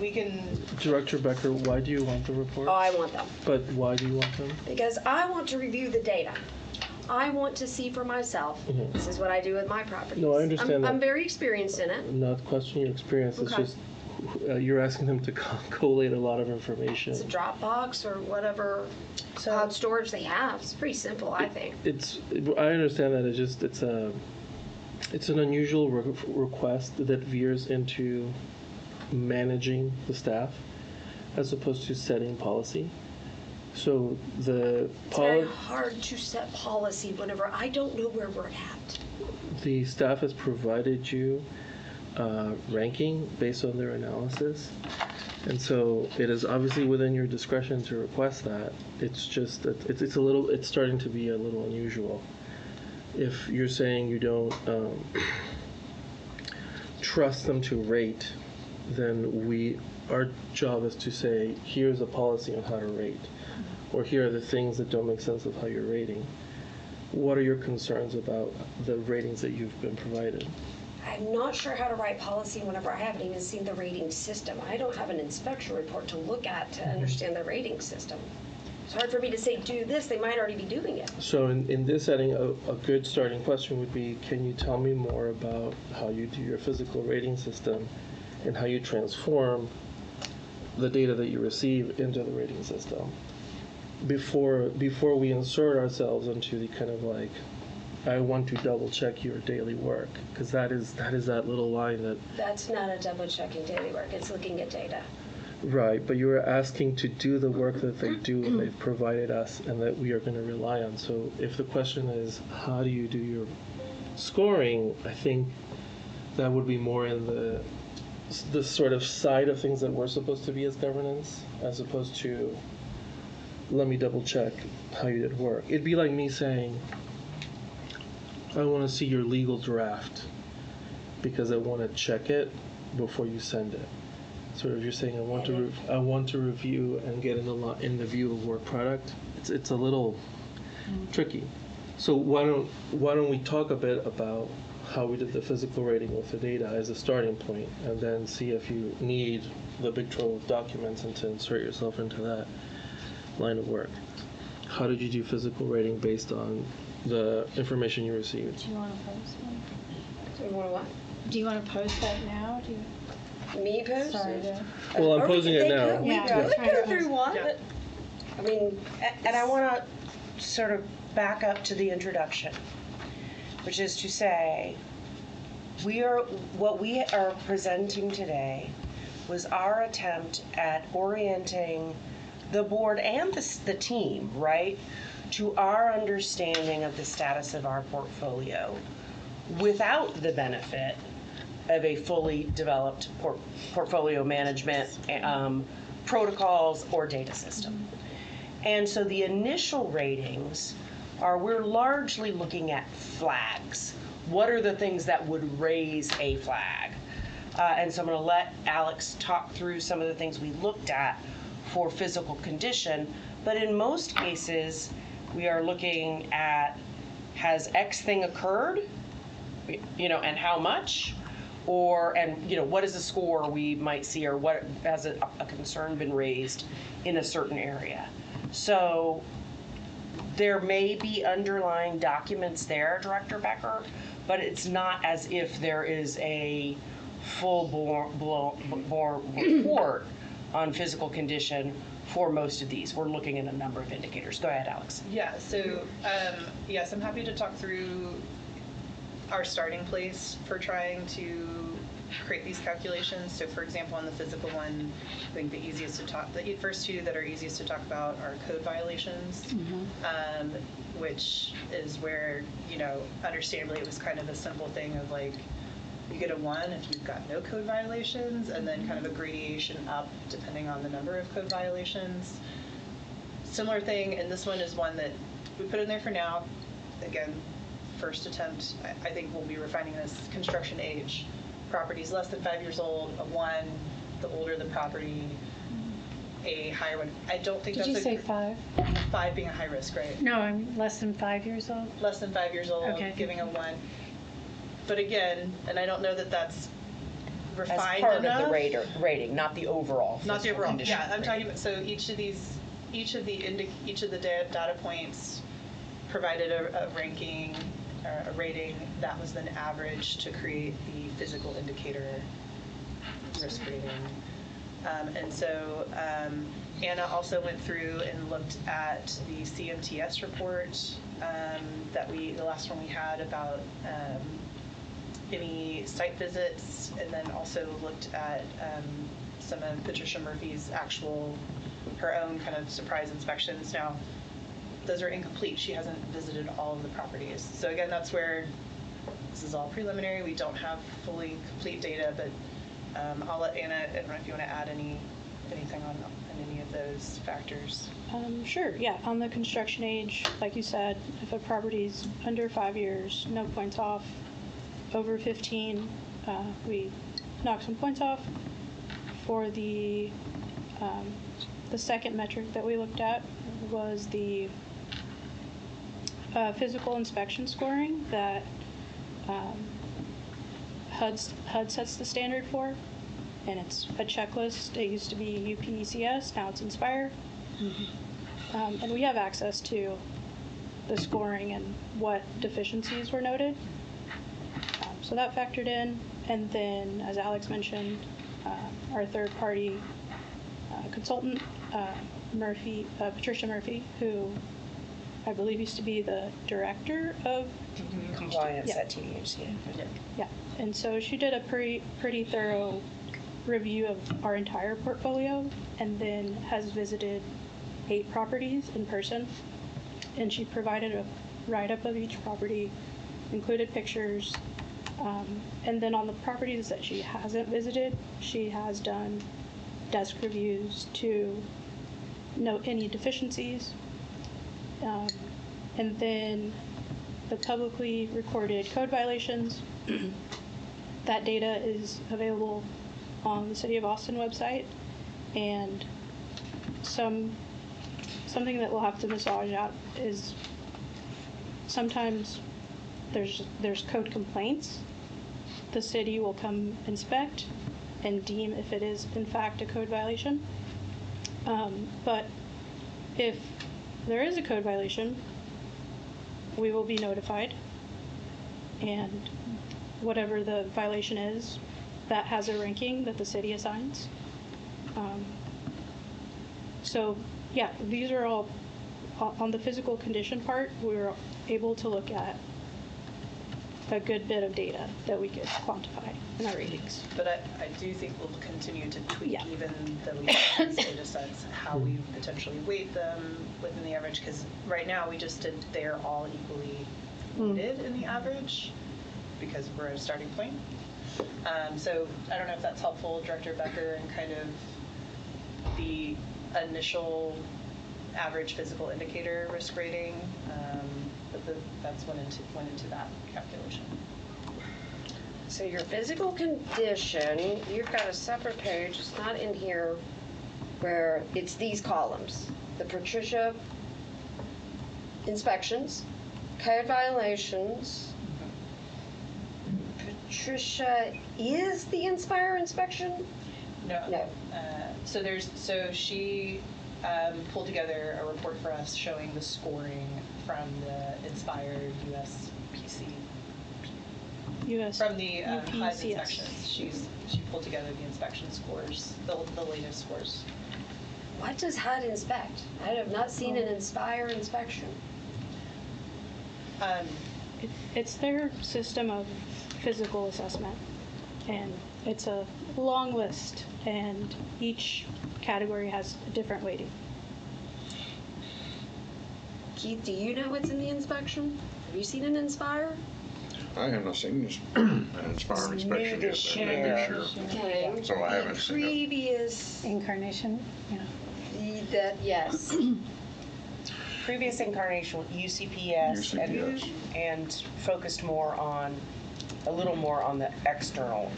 we can. Director Becker, why do you want the report? Oh, I want them. But why do you want them? Because I want to review the data. I want to see for myself. Mhm. This is what I do with my properties. No, I understand that. I'm very experienced in it. I'm not questioning your experience. It's Okay. just you're asking them to collate a lot of information. It's a Dropbox or whatever cloud storage they have. It's pretty simple, I think. I understand that. It's an unusual request that veers into managing the staff as opposed to setting policy. So the It's very hard to set policy whenever I don't know where we're at. the staff has provided you ranking based on their analysis, and so it is obviously within your discretion to request that. It's just that it's starting to be a little unusual. If you're saying you don't trust them to rate, then our job is to say, here's a policy on how to rate, or here are the things that don't make sense of how you're rating. What are your concerns about the ratings that you've been provided? I'm not sure how to write policy whenever I haven't even seen the rating system. I don't have an inspection report to look at to understand the rating system. It's hard for me to say, do this. They might already be doing it. So in this setting, a good starting question would be, can you tell me more about how you do your physical rating system and how you transform the data that you receive into the rating system? Before we insert ourselves into the kind of like, I want to double check your daily work, because that is that little line that. That's not a double checking daily work. It's looking at data. Right, but you were asking to do the work that they do and they've provided us and that we are going to rely on. So if the question is, how do you do your scoring, I think that would be more in the sort of side of things that we're supposed to be as governance, as opposed to, let me double check how you did work. It'd be like me saying, I want to see your legal draft because I want to check it before you send it. Sort of, you're saying I want to review and get in the view of work product. It's a little tricky. So why don't we talk a bit about how we did the physical rating with the data as a starting point, and then see if you need the big trove of documents and to insert yourself into that line of work. How did you do physical rating based on the information you received? Do you want to post one? So we want to what? Do you want to post that now? Do you? Me post? Sorry to. Well, I'm Or we posing could- it they now. could- We Yeah. could go through one. Yeah. I mean, And I want to sort of back up to the introduction, which is to say, what we are presenting today was our attempt at orienting the board and the team, right, to our understanding of the status of our portfolio without the benefit of a fully developed portfolio management protocols or data system. And so the initial ratings we're largely looking at flags. What are the things that would raise a flag? And so I'm going to let Alex talk through some of the things we looked at for physical condition. But in most cases, we are looking at, has X thing occurred? And how much? and what is a score we might see, or what has a concern been raised in a certain area. So there may be underlying documents there, Director Becker, but it's not as if there is a full-blown report on physical condition for most of these. We're looking at a number of indicators. Go ahead, Alex. Yeah, so yes, I'm happy to talk through our starting place for trying to create these calculations. So for example, on the physical one, I think the first two that are easiest to talk about are code violations, which is where, understandably it was kind of a simple thing of like, you get a 1 if you've got no code violations, and then kind of a gradation up depending on the number of code violations. Similar thing, and this one is one that we put in there for now. Again, first attempt, I think we'll be refining this. Construction age. Properties less than 5 years old, a 1, the older the property, a higher one. I don't think Did that's you say 5? 5 being a high risk, right? No, I'm less than 5 years old. Less than 5 years old, Okay. giving a 1. But again, and I don't know that that's As refined part enough. of the rating, not the overall. Not the physical overall. condition Yeah, I'm rating. talking about, so each of the data points provided a ranking, a rating that was then averaged to create the physical indicator risk rating. And so Anna also went through and looked at the CMTS report the last one we had about any site visits, and then also looked at some of Patricia Murphy's her own kind of surprise inspections. Now, those are incomplete. She hasn't visited all of the properties. So again, that's where this is all preliminary. We don't have fully complete data, but I'll let Anna, I don't know if you want to add anything on any of those factors. Sure, yeah. On the construction age, like you said, if a property's under 5 years, no points off. Over 15, we knock some points off. For the second metric that we looked at was the physical inspection scoring that HUD sets the standard for, and it's a checklist. It used to be UPECS, now it's Inspire. And we have access to the scoring and what deficiencies were noted. So that factored in, and then, as Alex mentioned, our third-party consultant, Patricia Murphy, who I believe used to be the director of Compliance Yeah. at TDHC. Yeah, and so she did a pretty thorough review of our entire portfolio, and then has visited 8 properties in person, and she provided a write-up of each property, included pictures, and then on the properties that she hasn't visited, she has done desk reviews to note any deficiencies, and then the publicly recorded code violations. That data is available on the City of Austin website, and something that we'll have to massage out is sometimes there's code complaints. The city will come inspect and deem if it is in fact a code violation. But if there is a code violation, we will be notified, and whatever the violation is, that has a ranking that the city assigns. So yeah, these are all on the physical condition part. We were able to look at a good bit of data that we could quantify in our ratings. But I do think we'll continue to tweak Yeah. even though we have these data sets, how we potentially weight them within the average, because right now we just did they're all equally weighted in the average because we're at a starting point. So I don't know if that's helpful, Director Becker, and kind of the initial average physical indicator risk rating, but that's went into that calculation. So your physical condition, you've got a separate page, it's not in here, where it's these columns. The Patricia inspections, code violations, Tricia is the Inspire inspection? No. No. So she pulled together a report for us showing the scoring from the Inspired USPC, from the HUD UPCS. inspections. She pulled together the inspection scores, the latest scores. What does HUD inspect? I have not seen an Inspire inspection. It's their system of physical assessment, and it's a long list, and each category has a different weighting. Keith, do you know what's in the inspection? Have you seen an Inspire? I have not seen this, an Inspire It's inspection new yet, this but maybe year. sure. Okay. So I haven't seen it. Previous, Incarnation, yeah. yes. Previous incarnation, UCPS, UCPS. and focused more on, a little more on the external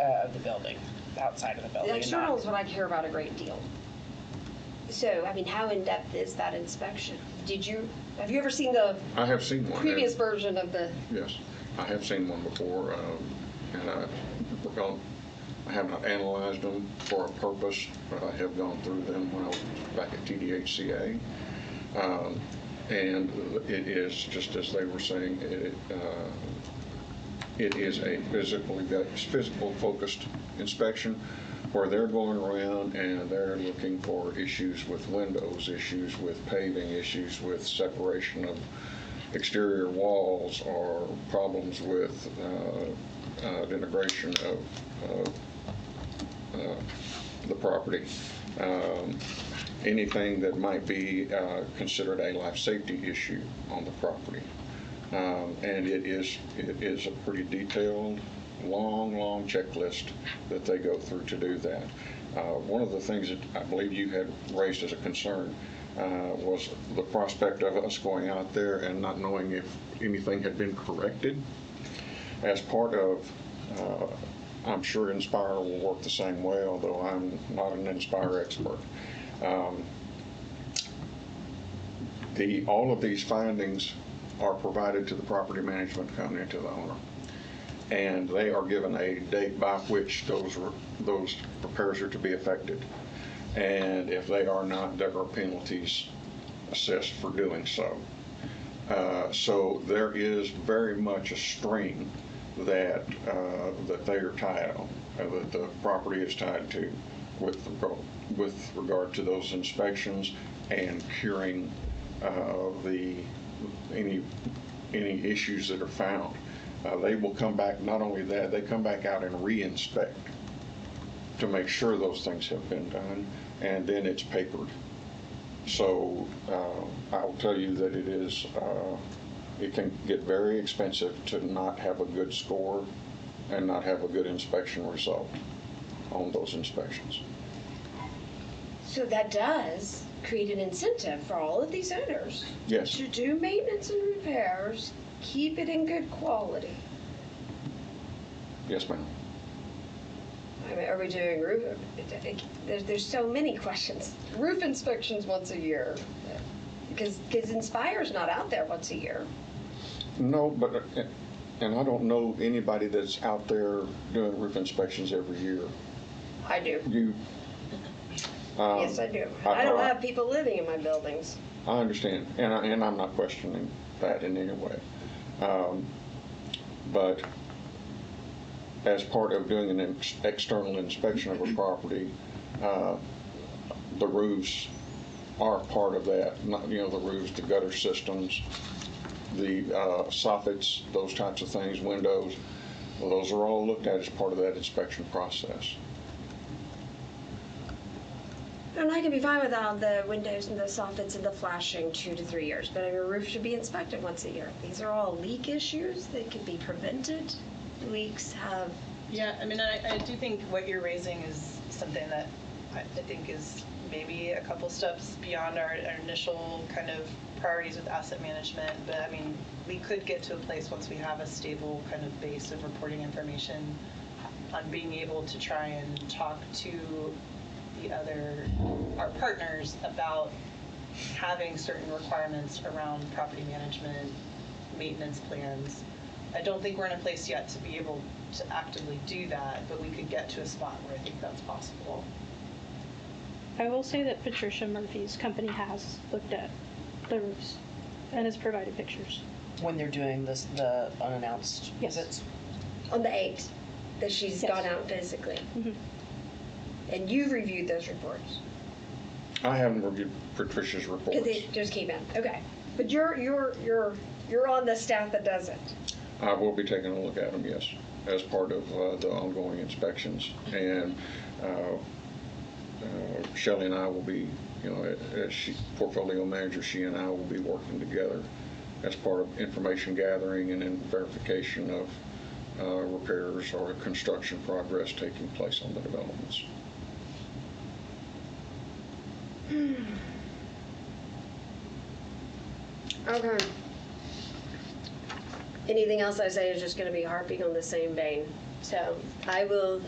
of the building, outside of the building. The and external not- is what I care about a great deal. So, I mean, how in-depth is that inspection? Have you ever seen the I have seen one. previous version of the, Yes, I have seen one before, and I have not analyzed them for a purpose, but I have gone through them when I was back at TDHCA. And it is, just as they were saying, it is a physical focused inspection where they're going around and they're looking for issues with windows, issues with paving, issues with separation of exterior walls, or problems with denigration of the property. Anything that might be considered a life safety issue on the property. And it is a pretty detailed, long checklist that they go through to do that. One of the things that I believe you had raised as a concern was the prospect of us going out there and not knowing if anything had been corrected. As part of, I'm sure Inspire will work the same way, although I'm not an Inspire expert. All of these findings are provided to the property management company, to the owner, and they are given a date by which those repairs are to be effected. And if they are not, there are penalties assessed for doing so. So there is very much a string that they are tied on, that the property is tied to, with regard to those inspections and curing any issues that are found. They will come back. Not only that, they come back out and re-inspect to make sure those things have been done, and then it's papered. So I will tell you that it can get very expensive to not have a good score and not have a good inspection result on those inspections. so that does create an incentive for all of these owners Yes. to do maintenance and repairs, keep it in good quality. Yes, ma'am. I mean, are we doing roof? There's so many questions. Roof inspections once a year, because Inspire's not out there once a year. No, but, and I don't know anybody that's out there doing roof inspections every year. I do. You? Yes, I do. I don't have people living in my buildings. I understand, and I'm not questioning that in any way. But as part of doing an external inspection of a property, the roofs are part of that. Not, the roofs, the gutter systems, the soffits, those types of things, windows. Well, those are all looked at as part of that inspection process. And I can be fine without the windows and the soffits and the flashing 2 to 3 years, but your roof should be inspected once a year. These are all leak issues that can be prevented. Leaks have. Yeah, I mean, I do think what you're raising is something that I think is maybe a couple steps beyond our initial kind of priorities with asset management. But I mean, we could get to a place once we have a stable kind of base of reporting information on being able to try and talk to our partners about having certain requirements around property management, maintenance plans, I don't think we're in a place yet to be able to actively do that, but we could get to a spot where I think that's possible. I will say that Patricia Murphy's company has looked at the roofs and has provided pictures. When they're doing this, the unannounced Yes. visits. On the 8th, that she's Yes. gone out physically. Mhm. And you've reviewed those reports? I haven't reviewed Patricia's reports. Because they just came in, okay. But you're on the staff that does it. I will be taking a look at them, yes, as part of the ongoing inspections. And Shelley and I will be, as portfolio manager, she and I will be working together as part of information gathering and then verification of repairs or construction progress taking place on the developments. Okay. Anything else I say is just gonna be harping on the same vein. So I will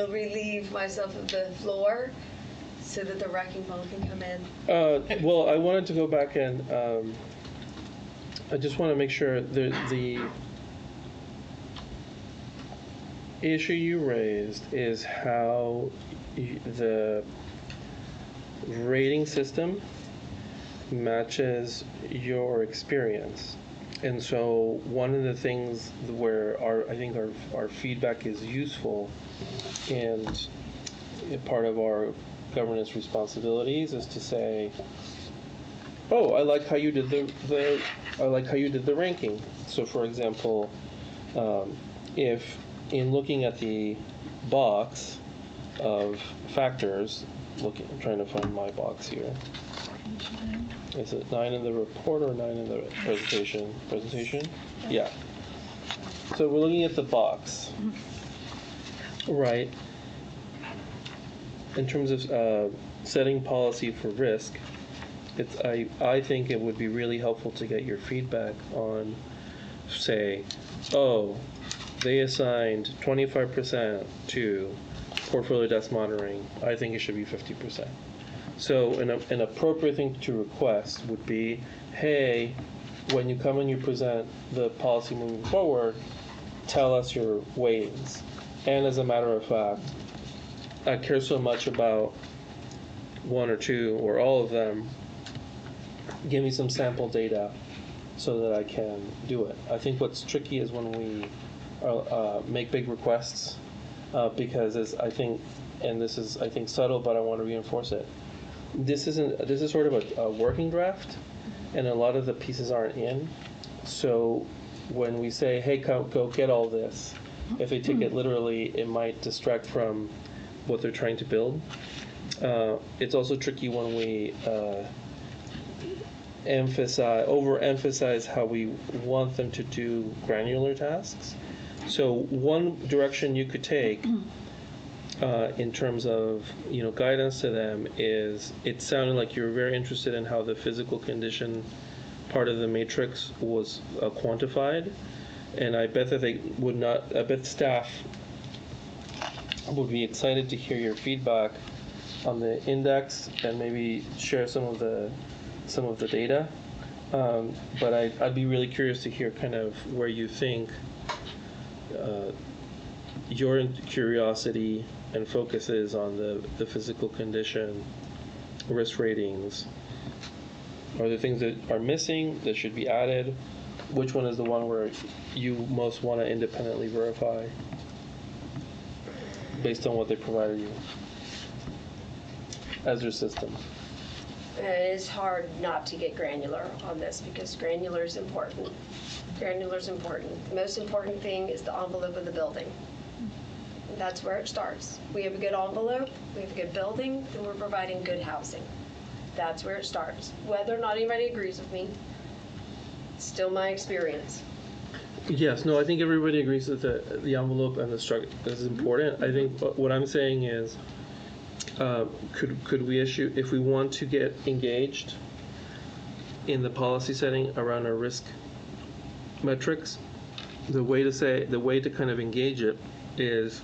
relieve myself of the floor so that the wrecking ball can come in. Well, I wanted to go back and I just want to make sure the issue you raised is how the rating system matches your experience. And so one of the things where I think our feedback is useful and part of our governance responsibilities is to say, oh, I like how you did the ranking. So for example, if in looking at the box of factors, I'm trying to find my box here. Is it 9 in the report or 9 in the presentation? Presentation? Yeah. So we're looking at the box, right? In terms of setting policy for risk, I think it would be really helpful to get your feedback on, say, oh, they assigned 25% to portfolio desk monitoring. I think it should be 50%. So an appropriate thing to request would be, hey, when you come and you present the policy moving forward, tell us your weightings. And as a matter of fact, I care so much about one or two or all of them. Give me some sample data so that I can do it. I think what's tricky is when we make big requests because I think subtle, but I want to reinforce it. This is sort of a working draft, and a lot of the pieces aren't in. So when we say, hey, go get all this, if they take it literally, it might distract from what they're trying to build. It's also tricky when we overemphasize how we want them to do granular tasks. So one direction you could take in terms of guidance to them is, it sounded like you were very interested in how the physical condition part of the matrix was quantified, and I bet that I bet staff would be excited to hear your feedback on the index and maybe share some of the data. But I'd be really curious to hear kind of where you think your curiosity and focus is on the physical condition, risk ratings. Are there things that are missing that should be added? Which one is the one where you most want to independently verify based on what they provided you as your system? And it is hard not to get granular on this because granular is important. Granular is important. The most important thing is the envelope of the building. That's where it starts. We have a good envelope, we have a good building, then we're providing good housing. That's where it starts. Whether or not anybody agrees with me, it's still my experience. Yes, no, I think everybody agrees that the envelope and the structure is important. I think what I'm saying is, could we issue, if we want to get engaged in the policy setting around our risk metrics, the way to kind of engage it is,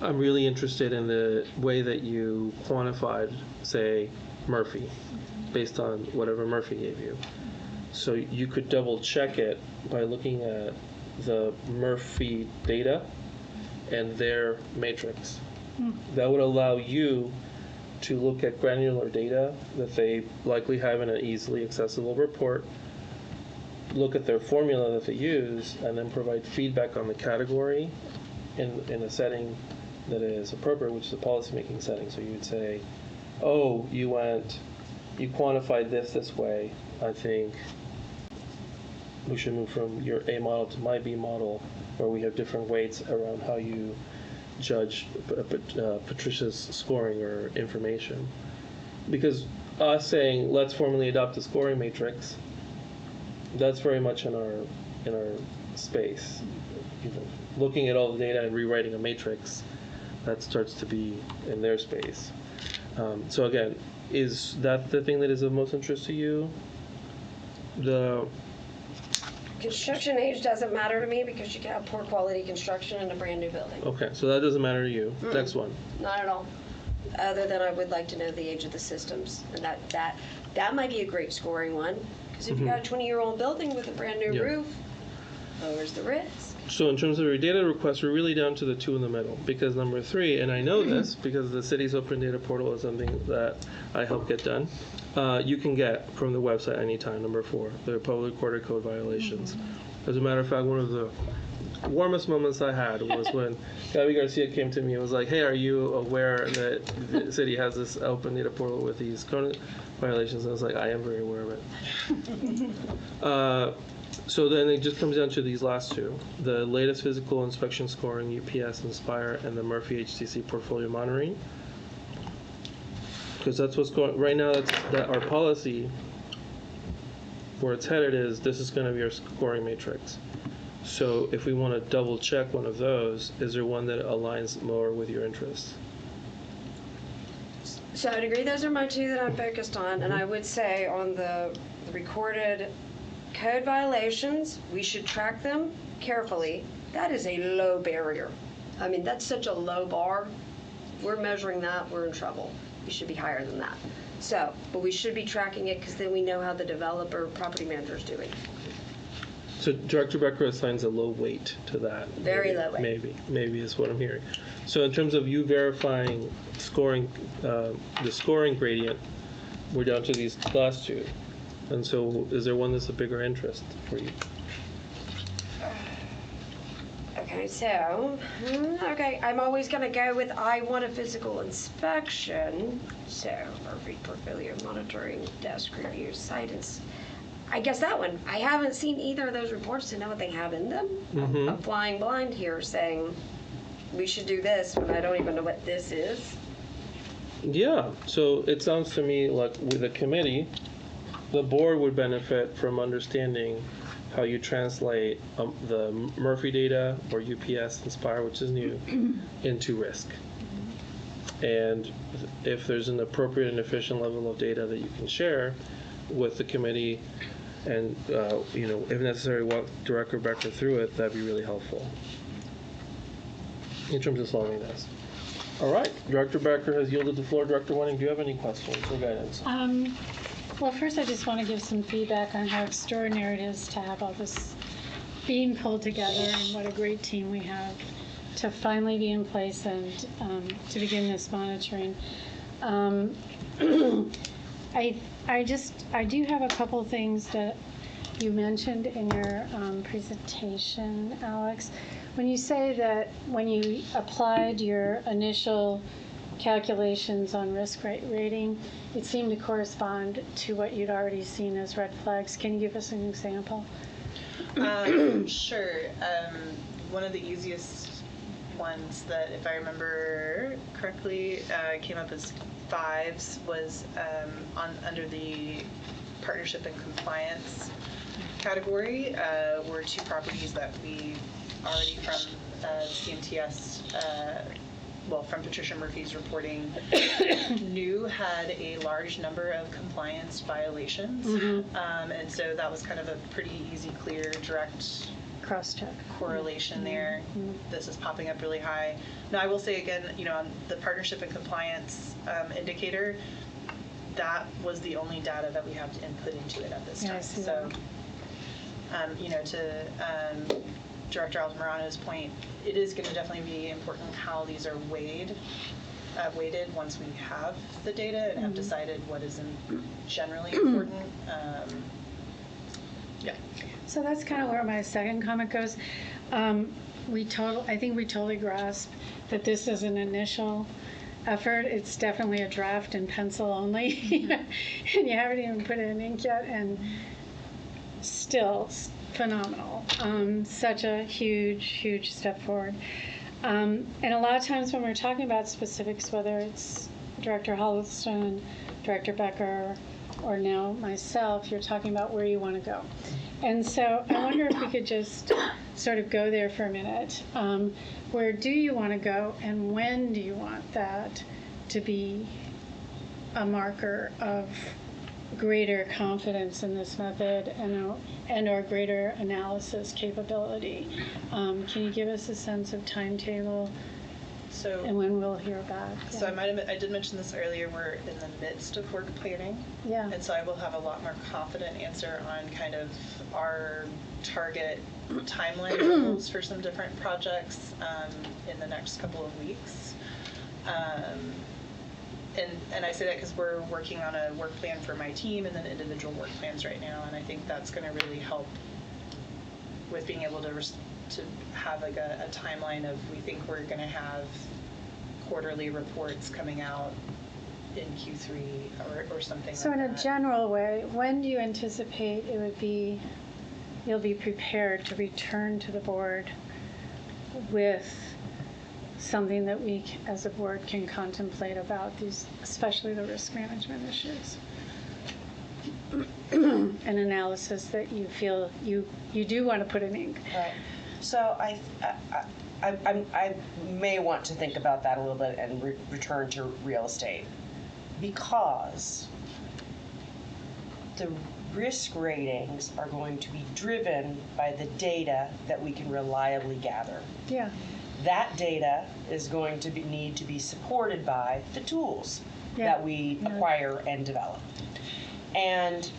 I'm really interested in the way that you quantified, say, Murphy, based on whatever Murphy gave you. So you could double check it by looking at the Murphy data and their matrix. That would allow you to look at granular data that they likely have in an easily accessible report, look at their formula that they use, and then provide feedback on the category in a setting that is appropriate, which is a policymaking setting. So you would say, oh, you quantified this way. I think we should move from your A model to my B model, where we have different weights around how you judge Patricia's scoring or information. Because us saying, let's formally adopt a scoring matrix, that's very much in our space. Looking at all the data and rewriting a matrix, that starts to be in their space. So again, is that the thing that is of most interest to you? The Construction age doesn't matter to me because you can have poor quality construction in a brand new building. okay, so that doesn't matter to you. Next one. Not at all. Other than I would like to know the age of the systems, and that might be a great scoring one. Because if you got a 20-year-old building with a brand new Yeah. roof, lowers the risk. So in terms of your data requests, we're really down to the two in the middle. Because number 3, and I know this because the city's open data portal is something that I help get done. You can get from the website anytime. Number 4, the public quarter code violations. As a matter of fact, one of the warmest moments I had was when Gabby Garcia came to me and was like, hey, are you aware that the city has this open data portal with these code violations? And I was like, I am very aware of it. So then it just comes down to these last two, the latest physical inspection scoring, UPS, Inspire, and the Murphy HTC portfolio monitoring. Because that's what's going, right now, that our policy, where it's headed is, this is going to be our scoring matrix. So if we want to double check one of those, is there one that aligns more with your interests? So I'd agree those are my two that I'm focused on, and I would say on the recorded code violations, we should track them carefully. That is a low barrier. I mean, that's such a low bar. If we're measuring that, we're in trouble. We should be higher than that. So, but we should be tracking it because then we know how the developer, property manager is doing. So Director Becker assigns a low weight to that. Very low weight. Maybe is what I'm hearing. So in terms of you verifying scoring, the scoring gradient, we're down to these last two. And so is there one that's a bigger interest for you? Okay, so, I'm always gonna go with I want a physical inspection. So, Murphy portfolio monitoring, desk review, I guess that one. I haven't seen either of those reports to know what they have in them. I'm flying blind here saying we should do this when I don't even know what this is. Yeah, so it sounds to me like with the committee, the board would benefit from understanding how you translate the Murphy data or UPS Inspire, which is new, into risk. And if there's an appropriate and efficient level of data that you can share with the committee and, if necessary, walk Director Becker through it, that'd be really helpful in terms of solving this. All right, Director Becker has yielded the floor. Director Wenning, do you have any questions or guidance? Well, first I just want to give some feedback on how extraordinary it is to have all this being pulled together and what a great team we have to finally be in place and to begin this monitoring. I do have a couple things that you mentioned in your presentation, Alex. When you say that when you applied your initial calculations on risk rating, it seemed to correspond to what you'd already seen as red flags. Can you give us an example? Sure. One of the easiest ones that, if I remember correctly, came up as 5s was under the partnership and compliance category. Were 2 properties that we already from CMTS, from Patricia Murphy's reporting, knew had a large number of compliance violations. And so that was kind of a pretty easy, clear, direct Cross-check. correlation there. This is popping up really high. Now, I will say again, on the partnership and compliance indicator, that was the only data that we have to input into it at this Yeah, I time. see So, to Director Altamirano's point, it is going to definitely be important how these are weighted once we have the data and have decided what is generally important. Yeah. So that's kind of where my second comment goes. I think we totally grasp that this is an initial effort. It's definitely a draft in pencil only, and you haven't even put it in ink yet, and still phenomenal. Such a huge step forward. And a lot of times when we're talking about specifics, whether it's Director Huddleston, Director Becker, or now myself, you're talking about where you want to go. And so I wonder if we could just sort of go there for a minute. Where do you want to go, and when do you want that to be a marker of greater confidence in this method and or greater analysis capability? Can you give us a sense of timetable So, and when we'll hear back? so I did mention this earlier. We're in the midst of work planning. Yeah. And so I will have a lot more confident answer on kind of our target timeline goals for some different projects in the next couple of weeks. And I say that because we're working on a work plan for my team and then individual work plans right now, and I think that's going to really help with being able to have like a timeline of, we think we're going to have quarterly reports coming out in Q3 or something So like in that. a general way, when do you anticipate you'll be prepared to return to the board with something that we as a board can contemplate about these, especially the risk management issues? An analysis that you feel you do want to put in ink. Right. So I may want to think about that a little bit and return to real estate, because the risk ratings are going to be driven by the data that we can reliably gather. Yeah. That data is going to need to be supported by the tools that we acquire and develop. And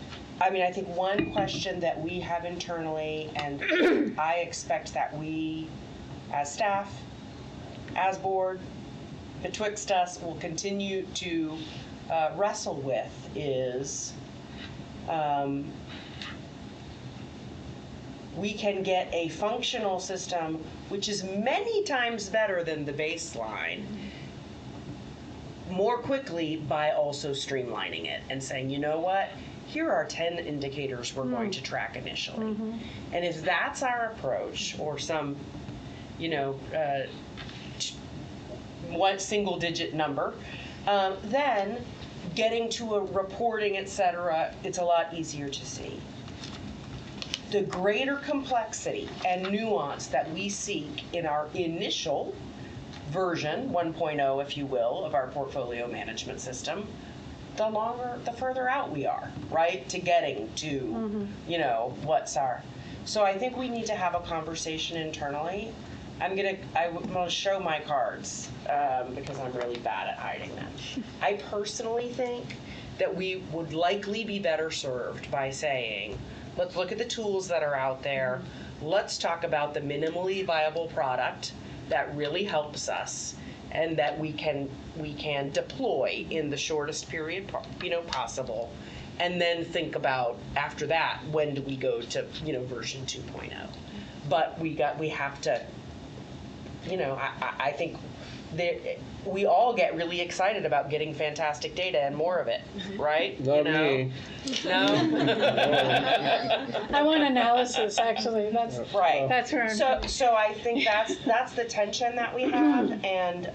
I mean, I think one question that we have internally, and I expect that we, as staff, as board, betwixt us, will continue to wrestle with is we can get a functional system which is many times better than the baseline more quickly by also streamlining it and saying, you know what, here are 10 indicators we're going to track initially. And if that's our approach, or some, one single digit number, then getting to a reporting, et cetera, it's a lot easier to see. The greater complexity and nuance that we seek in our initial version, 1.0, if you will, of our portfolio management system, the further out we are, right, to getting to, what's our. So I think we need to have a conversation internally. I'm gonna show my cards because I'm really bad at hiding them. I personally think that we would likely be better served by saying, let's look at the tools that are out there. Let's talk about the minimally viable product that really helps us and that we can deploy in the shortest period possible, and then think about after that, when do we go to version 2.0. But we have to, I think we all get really excited about getting fantastic data and more of it, right? Not me. No. I want analysis, actually. That's Right. That's where I'm. So I think that's the tension that we have, and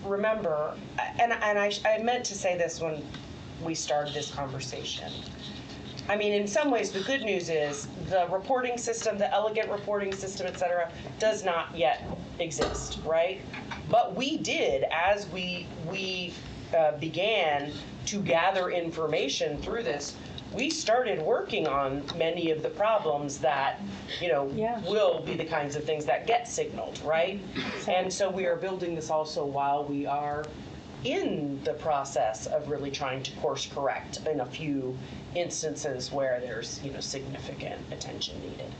remember, and I meant to say this when we started this conversation. I mean, in some ways, the good news is the reporting system, the elegant reporting system, et cetera, does not yet exist, right? But we did, as we began to gather information through this, we started working on many of the problems that, will be the kinds of things that get signaled, right? And so we are building this also while we are in the process of really trying to course correct in a few instances where there's, significant attention needed.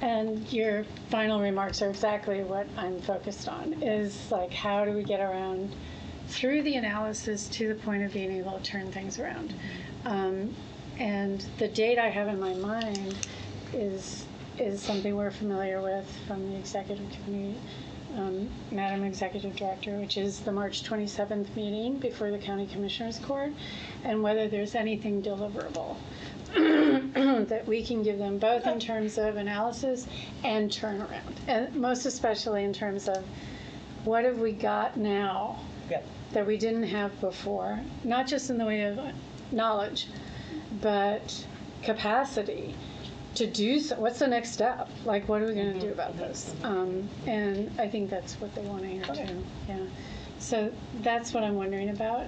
And your final remarks are exactly what I'm focused on, is like, how do we get around through the analysis to the point of being able to turn things around? And the date I have in my mind is something we're familiar with from the executive committee, Madam Executive Director, which is the March 27th meeting before the County Commissioners Court, and whether there's anything deliverable that we can give them, both in terms of analysis and turnaround, and most especially in terms of what have we got now that we didn't have before, not just in the way of knowledge, but capacity to do so. What's the next step? Like, what are we going to do about this? And I think that's what they want to hear too. Yeah. So that's what I'm wondering about.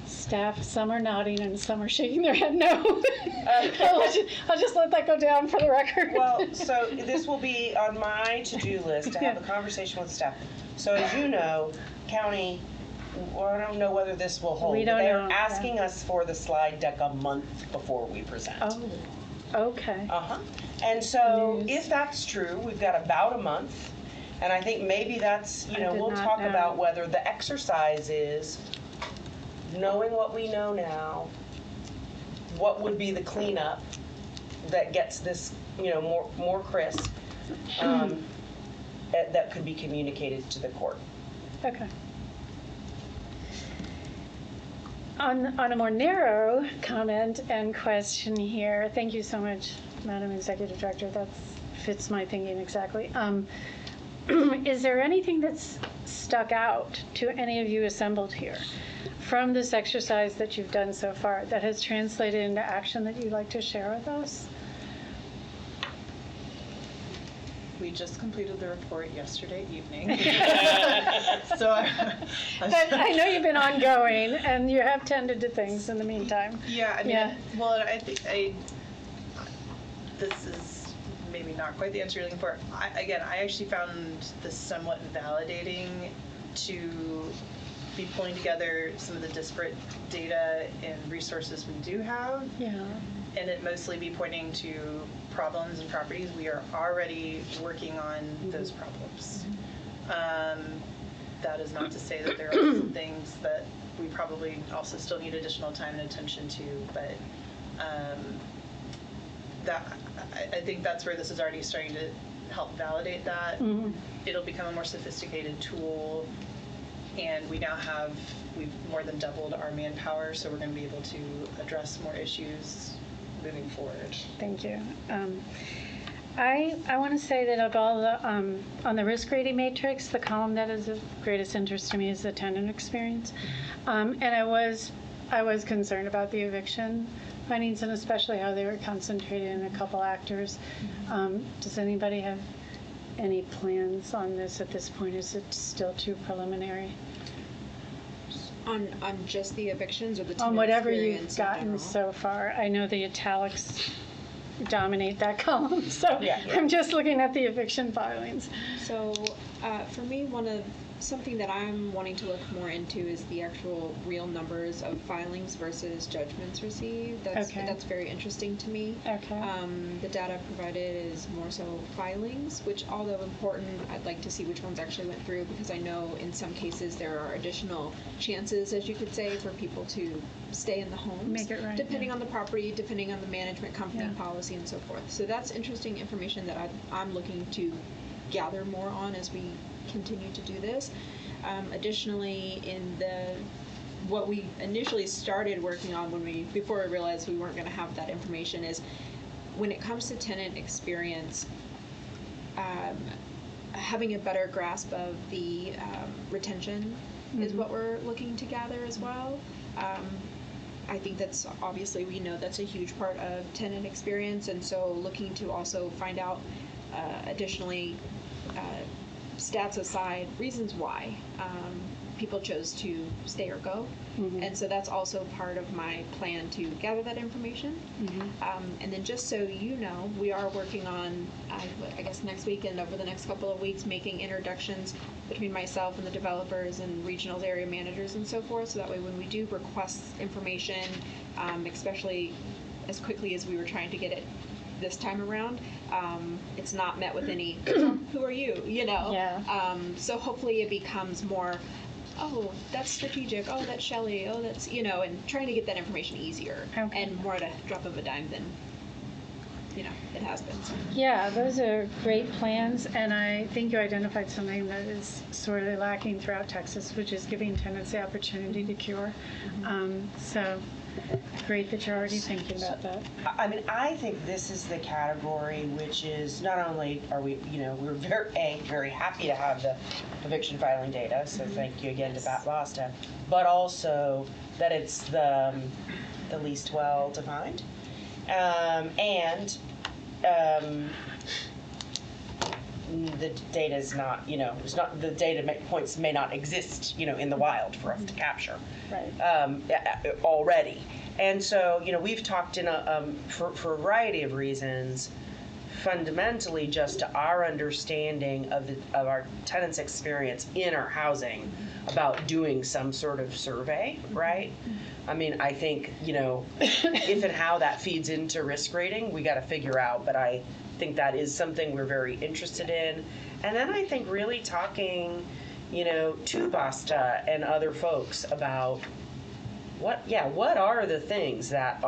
Staff, some are nodding and some are shaking their head no. I'll just let that go down for the record. Well, so this will be on my to-do list to have a conversation with staff. So as you know, county, well, I don't know whether this will hold. We don't They're know, asking us for the slide deck a month before we present. Oh, okay. And so News. if that's true, we've got about a month. And I think maybe that's, I did we'll not talk know. about whether the exercise is knowing what we know now, what would be the cleanup that gets this, more crisp, that could be communicated to the court. Okay. On a more narrow comment and question here, thank you so much, Madam Executive Director. That fits my thinking exactly. Is there anything that's stuck out to any of you assembled here from this exercise that you've done so far that has translated into action that you'd like to share with us? We just completed the report yesterday evening. So I know you've been ongoing and you have tended to things in the meantime. yeah, I mean, Yeah. well, I think this is maybe not quite the answer you're looking for. I actually found this somewhat validating to be pulling together some of the disparate data and resources we do have. Yeah. And it mostly be pointing to problems and properties. We are already working on those problems. That is not to say that there are some things that we probably also still need additional time and attention to, but I think that's where this is already starting to help validate that. It'll become a more sophisticated tool, and we've more than doubled our manpower, so we're going to be able to address more issues moving forward. Thank you. I want to say that of all the, on the risk rating matrix, the column that is of greatest interest to me is the tenant experience. And I was concerned about the eviction findings and especially how they were concentrated in a couple actors. Does anybody have any plans on this at this point? Is it still too preliminary? On just the evictions or the tenant On whatever experience you've in gotten general? so far. I know the italics dominate that column, so Yeah. I'm just looking at the eviction filings. So for me, something that I'm wanting to look more into is the actual real numbers of filings versus judgments received. That's very interesting to me. Okay. The data provided is more so filings, which, although important, I'd like to see which ones actually went through, because I know in some cases there are additional chances, as you could say, for people to stay in the homes. Make it right, depending yeah. on the property, depending on the management company policy and so forth. So that's interesting information that I'm looking to gather more on as we continue to do this. Additionally, in what we initially started working on before we realized we weren't going to have that information, is when it comes to tenant experience, having a better grasp of the retention is what we're looking to gather as well. I think that's obviously, we know that's a huge part of tenant experience, and so looking to also find out additionally stats aside, reasons why people chose to stay or go. And so that's also part of my plan to gather that information. And then just so you know, we are working on, I guess next week and over the next couple of weeks, making introductions between myself and the developers and regional area managers and so forth. So that way when we do request information, especially as quickly as we were trying to get it this time around, it's not met with any, who are you, you know? Yeah. So hopefully it becomes more, oh, that's strategic, oh, that's Shelley, oh, that's, you know, and trying to get that information easier Okay. and more at a drop of a dime than, you know, it has been. So. Yeah, those are great plans, and I think you identified something that is sorely lacking throughout Texas, which is giving tenants the opportunity to cure. So great that you're already thinking about that. I mean, I think this is the category which is not only are we, you know, we're very happy to have the eviction filing data, so thank you again to Pat Basta, but also that it's the least well defined, and the data is not, you know, it's not, the data points may not exist, you know, in the wild for us to capture. Right. Already. And so, you know, we've talked in for a variety of reasons, fundamentally just to our understanding of our tenants' experience in our housing about doing some sort of survey, right? I mean, I think, you know, if and how that feeds into risk rating, we got to figure out, but I think that is something we're very interested in. And then I think really talking, you know, to Basta and other folks about what are the things that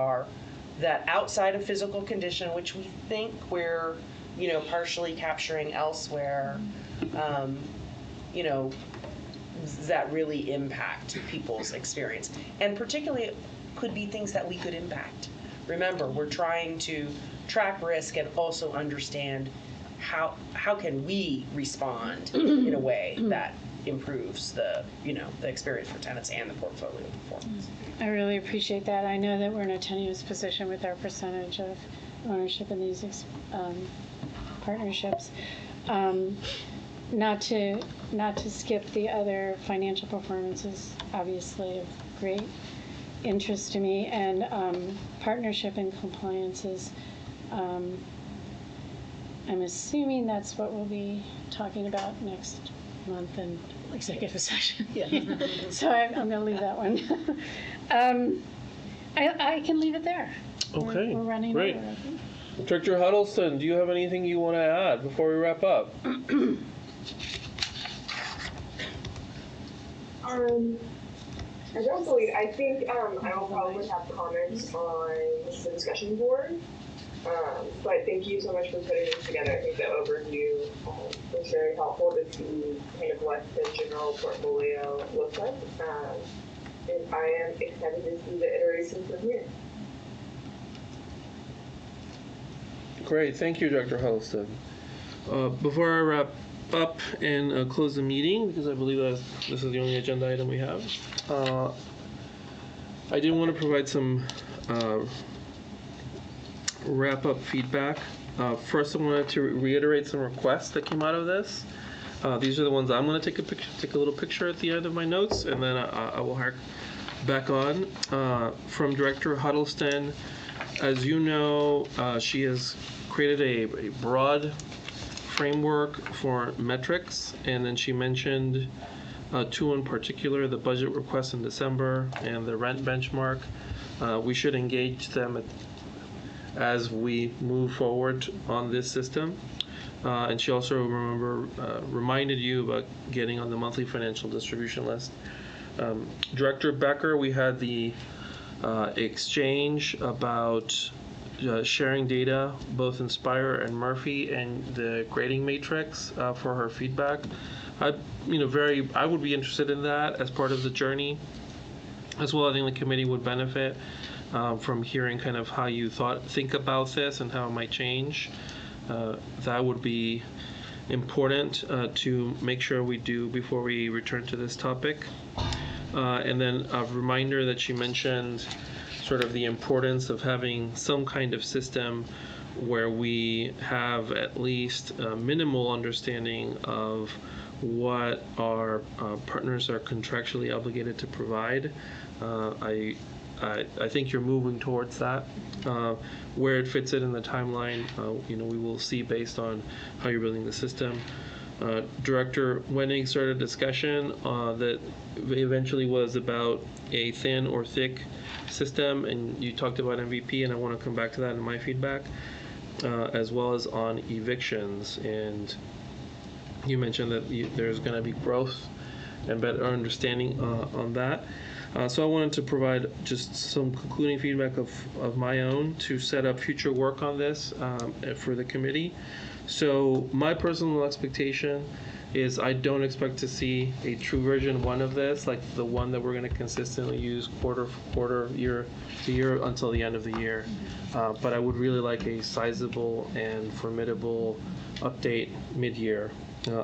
outside of physical condition, which we think we're, you know, partially capturing elsewhere, you know, that really impact people's experience. And particularly could be things that we could impact. Remember, we're trying to track risk and also understand how can we respond in a way that improves the, you know, the experience for tenants and the portfolio performance. I really appreciate that. I know that we're in a tenuous position with our percentage of ownership in these partnerships. Not to skip the other financial performances, obviously of great interest to me, and partnership and compliances. I'm assuming that's what we'll be talking about next month in executive session. So I'm going to leave that one. I can leave it there. Okay, We're running great. over, I think. Director Huddleston, do you have anything you want to add before we wrap up? I don't believe. I think I will probably have comments on the discussion board. But thank you so much for putting this together. I think the overview was very helpful to see kind of what the general portfolio looks like. And I am excited to see the iterations from here. Great, thank you, Director Huddleston. Before I wrap up and close the meeting, because I believe that this is the only agenda item we have, I did want to provide some wrap-up feedback. First, I wanted to reiterate some requests that came out of this. These are the ones I'm going to take a little picture at the end of my notes, and then I will hark back on. From Director Huddleston, as you know, she has created a broad framework for metrics, and then she mentioned two in particular, the budget request in December and the rent benchmark. We should engage them as we move forward on this system. And she also reminded you about getting on the monthly financial distribution list. Director Becker, we had the exchange about sharing data, both Inspire and Murphy, and the grading matrix for her feedback. I would be interested in that as part of the journey. As well, I think the committee would benefit from hearing kind of how you think about this and how it might change. That would be important to make sure we do before we return to this topic. And then a reminder that she mentioned sort of the importance of having some kind of system where we have at least a minimal understanding of what our partners are contractually obligated to provide. I think you're moving towards that. Where it fits in the timeline, we will see based on how you're building the system. Director Wenning started a discussion that eventually was about a thin or thick system, and you talked about MVP, and I want to come back to that in my feedback, as well as on evictions. And you mentioned that there's going to be growth and better understanding on that. So I wanted to provide just some concluding feedback of my own to set up future work on this for the committee. So my personal expectation is I don't expect to see a true version 1 of this, like the one that we're going to consistently use quarter, year to year until the end of the year. But I would really like a sizable and formidable update mid-year.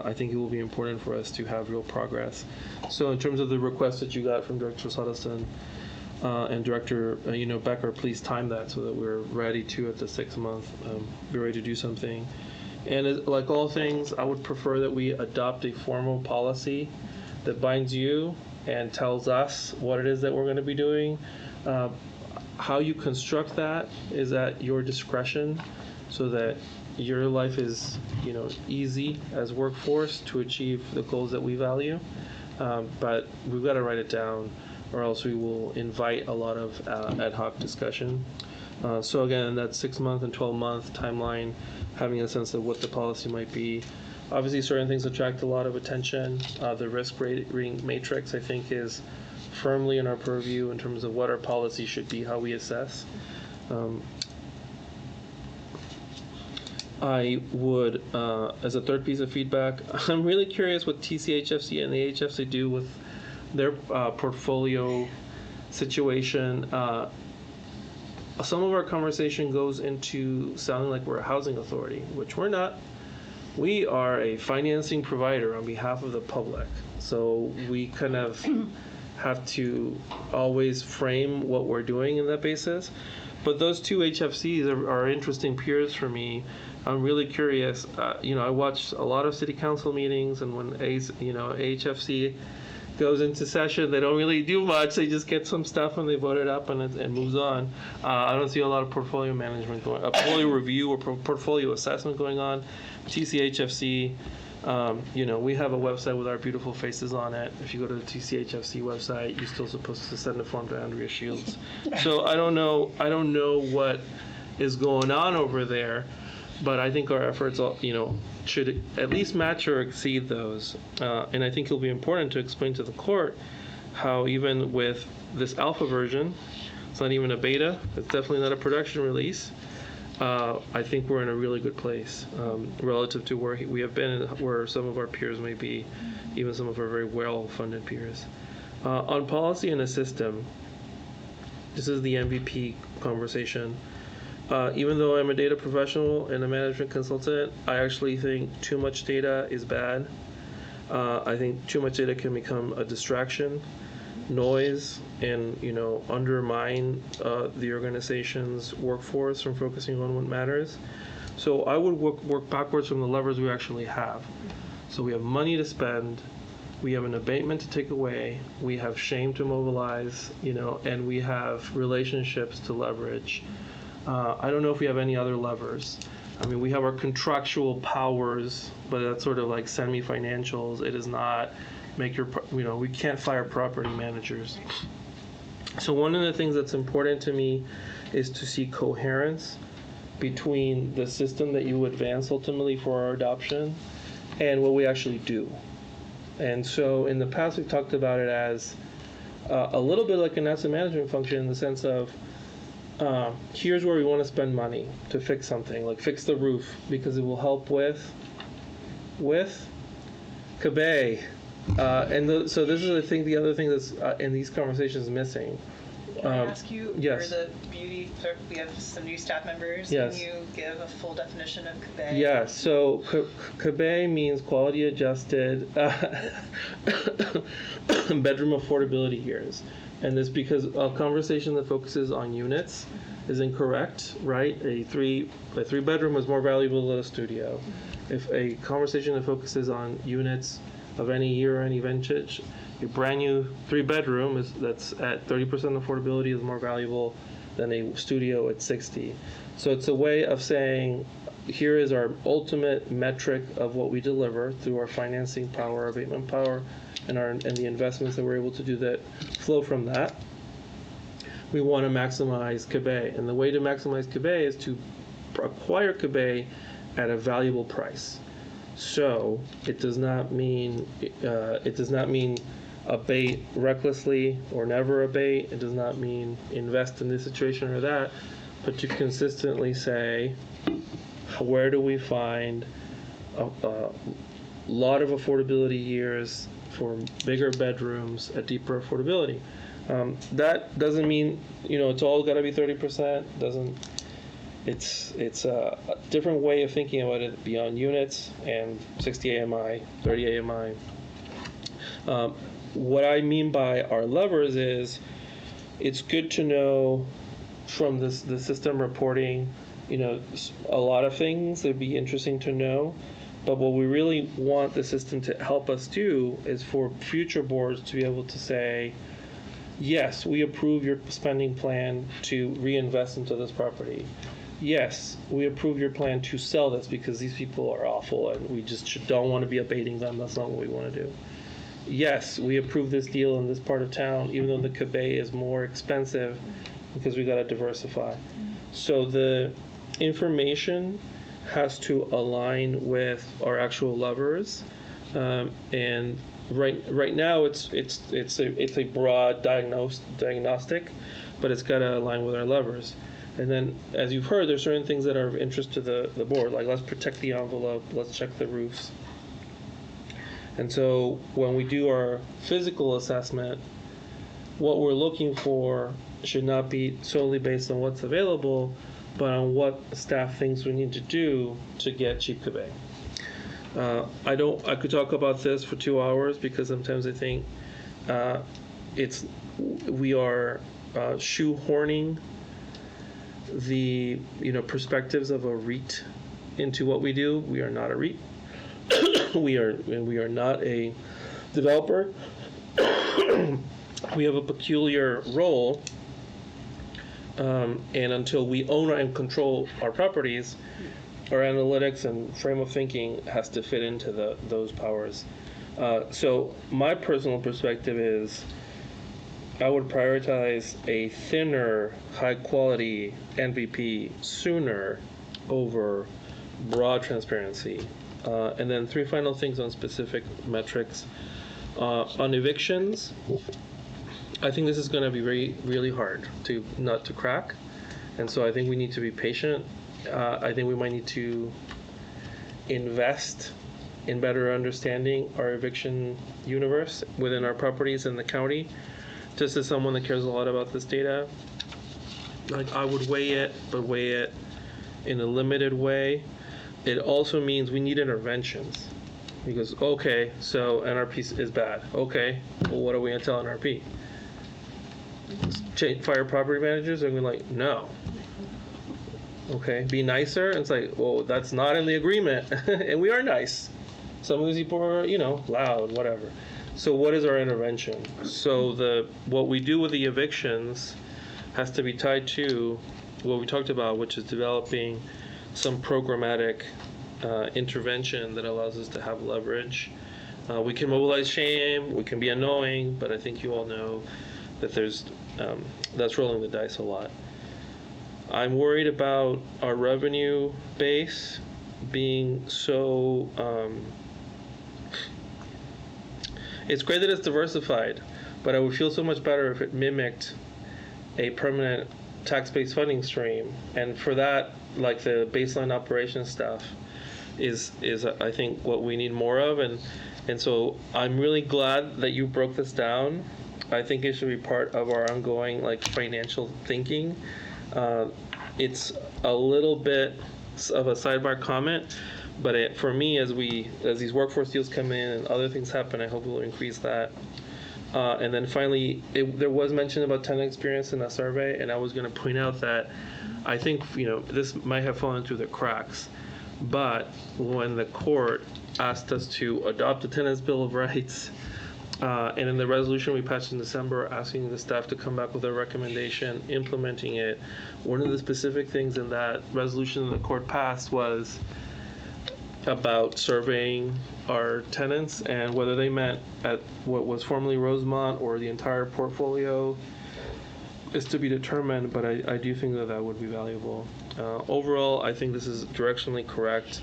I think it will be important for us to have real progress. So in terms of the request that you got from Director Huddleston and Director Becker, please time that so that we're ready to, at the 6th month, be ready to do something. And like all things, I would prefer that we adopt a formal policy that binds you and tells us what it is that we're going to be doing. How you construct that is at your discretion, so that your life is, easy as workforce to achieve the goals that we value. But we've got to write it down, or else we will invite a lot of ad hoc discussion. So again, that 6-month and 12-month timeline, having a sense of what the policy might be. Obviously, certain things attract a lot of attention. The risk rating matrix, I think, is firmly in our purview in terms of what our policy should be, how we assess. I would, as a third piece of feedback, I'm really curious what TCHFC and the HFC do with their portfolio situation. Some of our conversation goes into sounding like we're a housing authority, which we're not. We are a financing provider on behalf of the public. So we kind of have to always frame what we're doing in that basis. But those two HFCs are interesting peers for me. I'm really curious. I watched a lot of city council meetings, and when HFC goes into session, they don't really do much. They just get some stuff and they vote it up, and it moves on. I don't see a lot of portfolio management going, portfolio review or portfolio assessment going on. TCHFC, we have a website with our beautiful faces on it. If you go to the TCHFC website, you're still supposed to send a form to Andrea Shields. So I don't know what is going on over there, but I think our efforts, should at least match or exceed those. And I think it'll be important to explain to the court how even with this alpha version, it's not even a beta, it's definitely not a production release, I think we're in a really good place relative to where we have been and where some of our peers may be, even some of our very well-funded peers. On policy and a system, this is the MVP conversation. Even though I'm a data professional and a management consultant, I actually think too much data is bad. I think too much data can become a distraction, noise, and undermine the organization's workforce from focusing on what matters. So I would work backwards from the levers we actually have. So we have money to spend, we have an abatement to take away, we have shame to mobilize, and we have relationships to leverage. I don't know if we have any other levers. I mean, we have our contractual powers, but that's sort of like semi-financials. It is not we can't fire property managers. So one of the things that's important to me is to see coherence between the system that you advance ultimately for our adoption and what we actually do. And so in the past, we've talked about it as a little bit like an asset management function in the sense of here's where we want to spend money to fix something, like fix the roof, because it will help with Cabay. So this is the other thing that's in these conversations missing. Can I ask you, yes. for the beauty, we have some new staff members. Yes. Can you give a full definition of Cabay? Yeah, so Cabay means quality adjusted bedroom affordability years. And this because a conversation that focuses on units is incorrect, right? A three bedroom is more valuable than a studio. If a conversation that focuses on units of any year or any vintage, a brand new 3-bedroom that's at 30% affordability is more valuable than a studio at 60. So it's a way of saying, here is our ultimate metric of what we deliver through our financing power, abatement power, and the investments that we're able to do that flow from that. We want to maximize Quebec, and the way to maximize Quebec is to acquire Quebec at a valuable price. So it does not mean abate recklessly or never abate. It does not mean invest in this situation or that, but to consistently say, where do we find a lot of affordability years for bigger bedrooms at deeper affordability? That doesn't mean it's all got to be 30%. It's a different way of thinking about it beyond units and 60 AMI, 30 AMI. What I mean by our levers is, it's good to know from the system reporting, a lot of things that'd be interesting to know. But what we really want the system to help us do is for future boards to be able to say, yes, we approve your spending plan to reinvest into this property. Yes, we approve your plan to sell this because these people are awful and we just don't want to be abating them. That's not what we want to do. Yes, we approve this deal in this part of town, even though the Quebec is more expensive because we got to diversify. So the information has to align with our actual levers, and right now it's a broad diagnostic, but it's got to align with our levers. And then, as you've heard, there's certain things that are of interest to the board, like let's protect the envelope, let's check the roofs. And so when we do our physical assessment, what we're looking for should not be solely based on what's available, but on what staff thinks we need to do to get cheap Quebec. I could talk about this for 2 hours because sometimes I think we are shoehorning the perspectives of a REIT into what we do. We are not a REIT. we are not a developer. We have a peculiar role, and until we own and control our properties, our analytics and frame of thinking has to fit into those powers. So my personal perspective is, I would prioritize a thinner, high-quality MVP sooner over broad transparency. And then 3 final things on specific metrics. On evictions, I think this is going to be really hard to crack, and so I think we need to be patient. I think we might need to invest in better understanding our eviction universe within our properties in the county. Just as someone that cares a lot about this data, I would weigh it in a limited way. It also means we need interventions. Because, okay, so NRP is bad. Okay, well, what are we going to tell NRP? Fire property managers? Are we like, no. Okay, be nicer? And it's like, well, that's not in the agreement. And we are nice. Some of these people are, loud, whatever. So what is our intervention? So what we do with the evictions has to be tied to what we talked about, which is developing some programmatic intervention that allows us to have leverage. We can mobilize shame, we can be annoying, but I think you all know that that's rolling the dice a lot. I'm worried about our revenue base being so it's great that it's diversified, but I would feel so much better if it mimicked a permanent tax-based funding stream. And for that, like the baseline operations stuff is I think what we need more of. And so I'm really glad that you broke this down. I think it should be part of our ongoing financial thinking. It's a little bit of a sidebar comment, but for me, as these workforce deals come in and other things happen, I hope we'll increase that. And then finally, there was mention about tenant experience in that survey, and I was going to point out that I think this might have fallen through the cracks, but when the court asked us to adopt the Tenants' Bill of Rights. And in the resolution we passed in December, asking the staff to come back with a recommendation implementing it. One of the specific things in that resolution the court passed was about surveying our tenants and whether they met at what was formerly Rosemont or the entire portfolio is to be determined, but I do think that that would be valuable. Overall, I think this is directionally correct.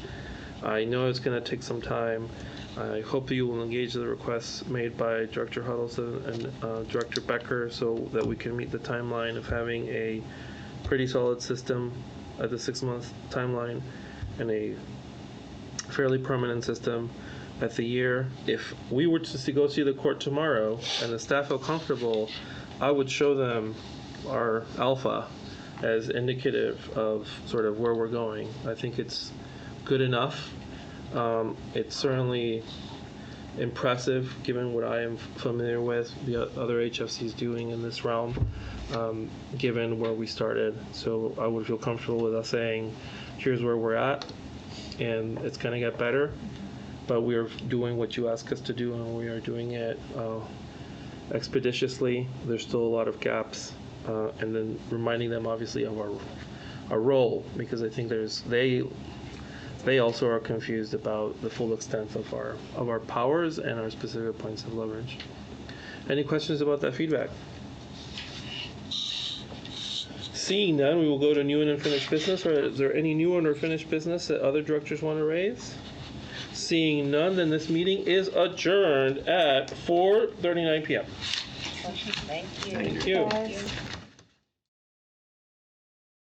I know it's going to take some time. I hope that you will engage the requests made by Director Huddleston and Director Becker so that we can meet the timeline of having a pretty solid system at the 6-month timeline and a fairly permanent system at the year. If we were to go see the court tomorrow and the staff felt comfortable, I would show them our alpha as indicative of sort of where we're going. I think it's good enough. It's certainly impressive given what I am familiar with the other HFCs doing in this realm, given where we started. So I would feel comfortable with us saying, here's where we're at, and it's going to get better, but we are doing what you ask us to do, and we are doing it expeditiously. There's still a lot of gaps, and then reminding them obviously of our role, because I think they also are confused about the full extent of our powers and our specific points of leverage. Any questions about that feedback? Seeing none, we will go to new and unfinished business. Or is there any new and unfinished business that other directors want to raise? Seeing none, then this meeting is adjourned at 4:39 p.m. Thank you. Thank you. Guys.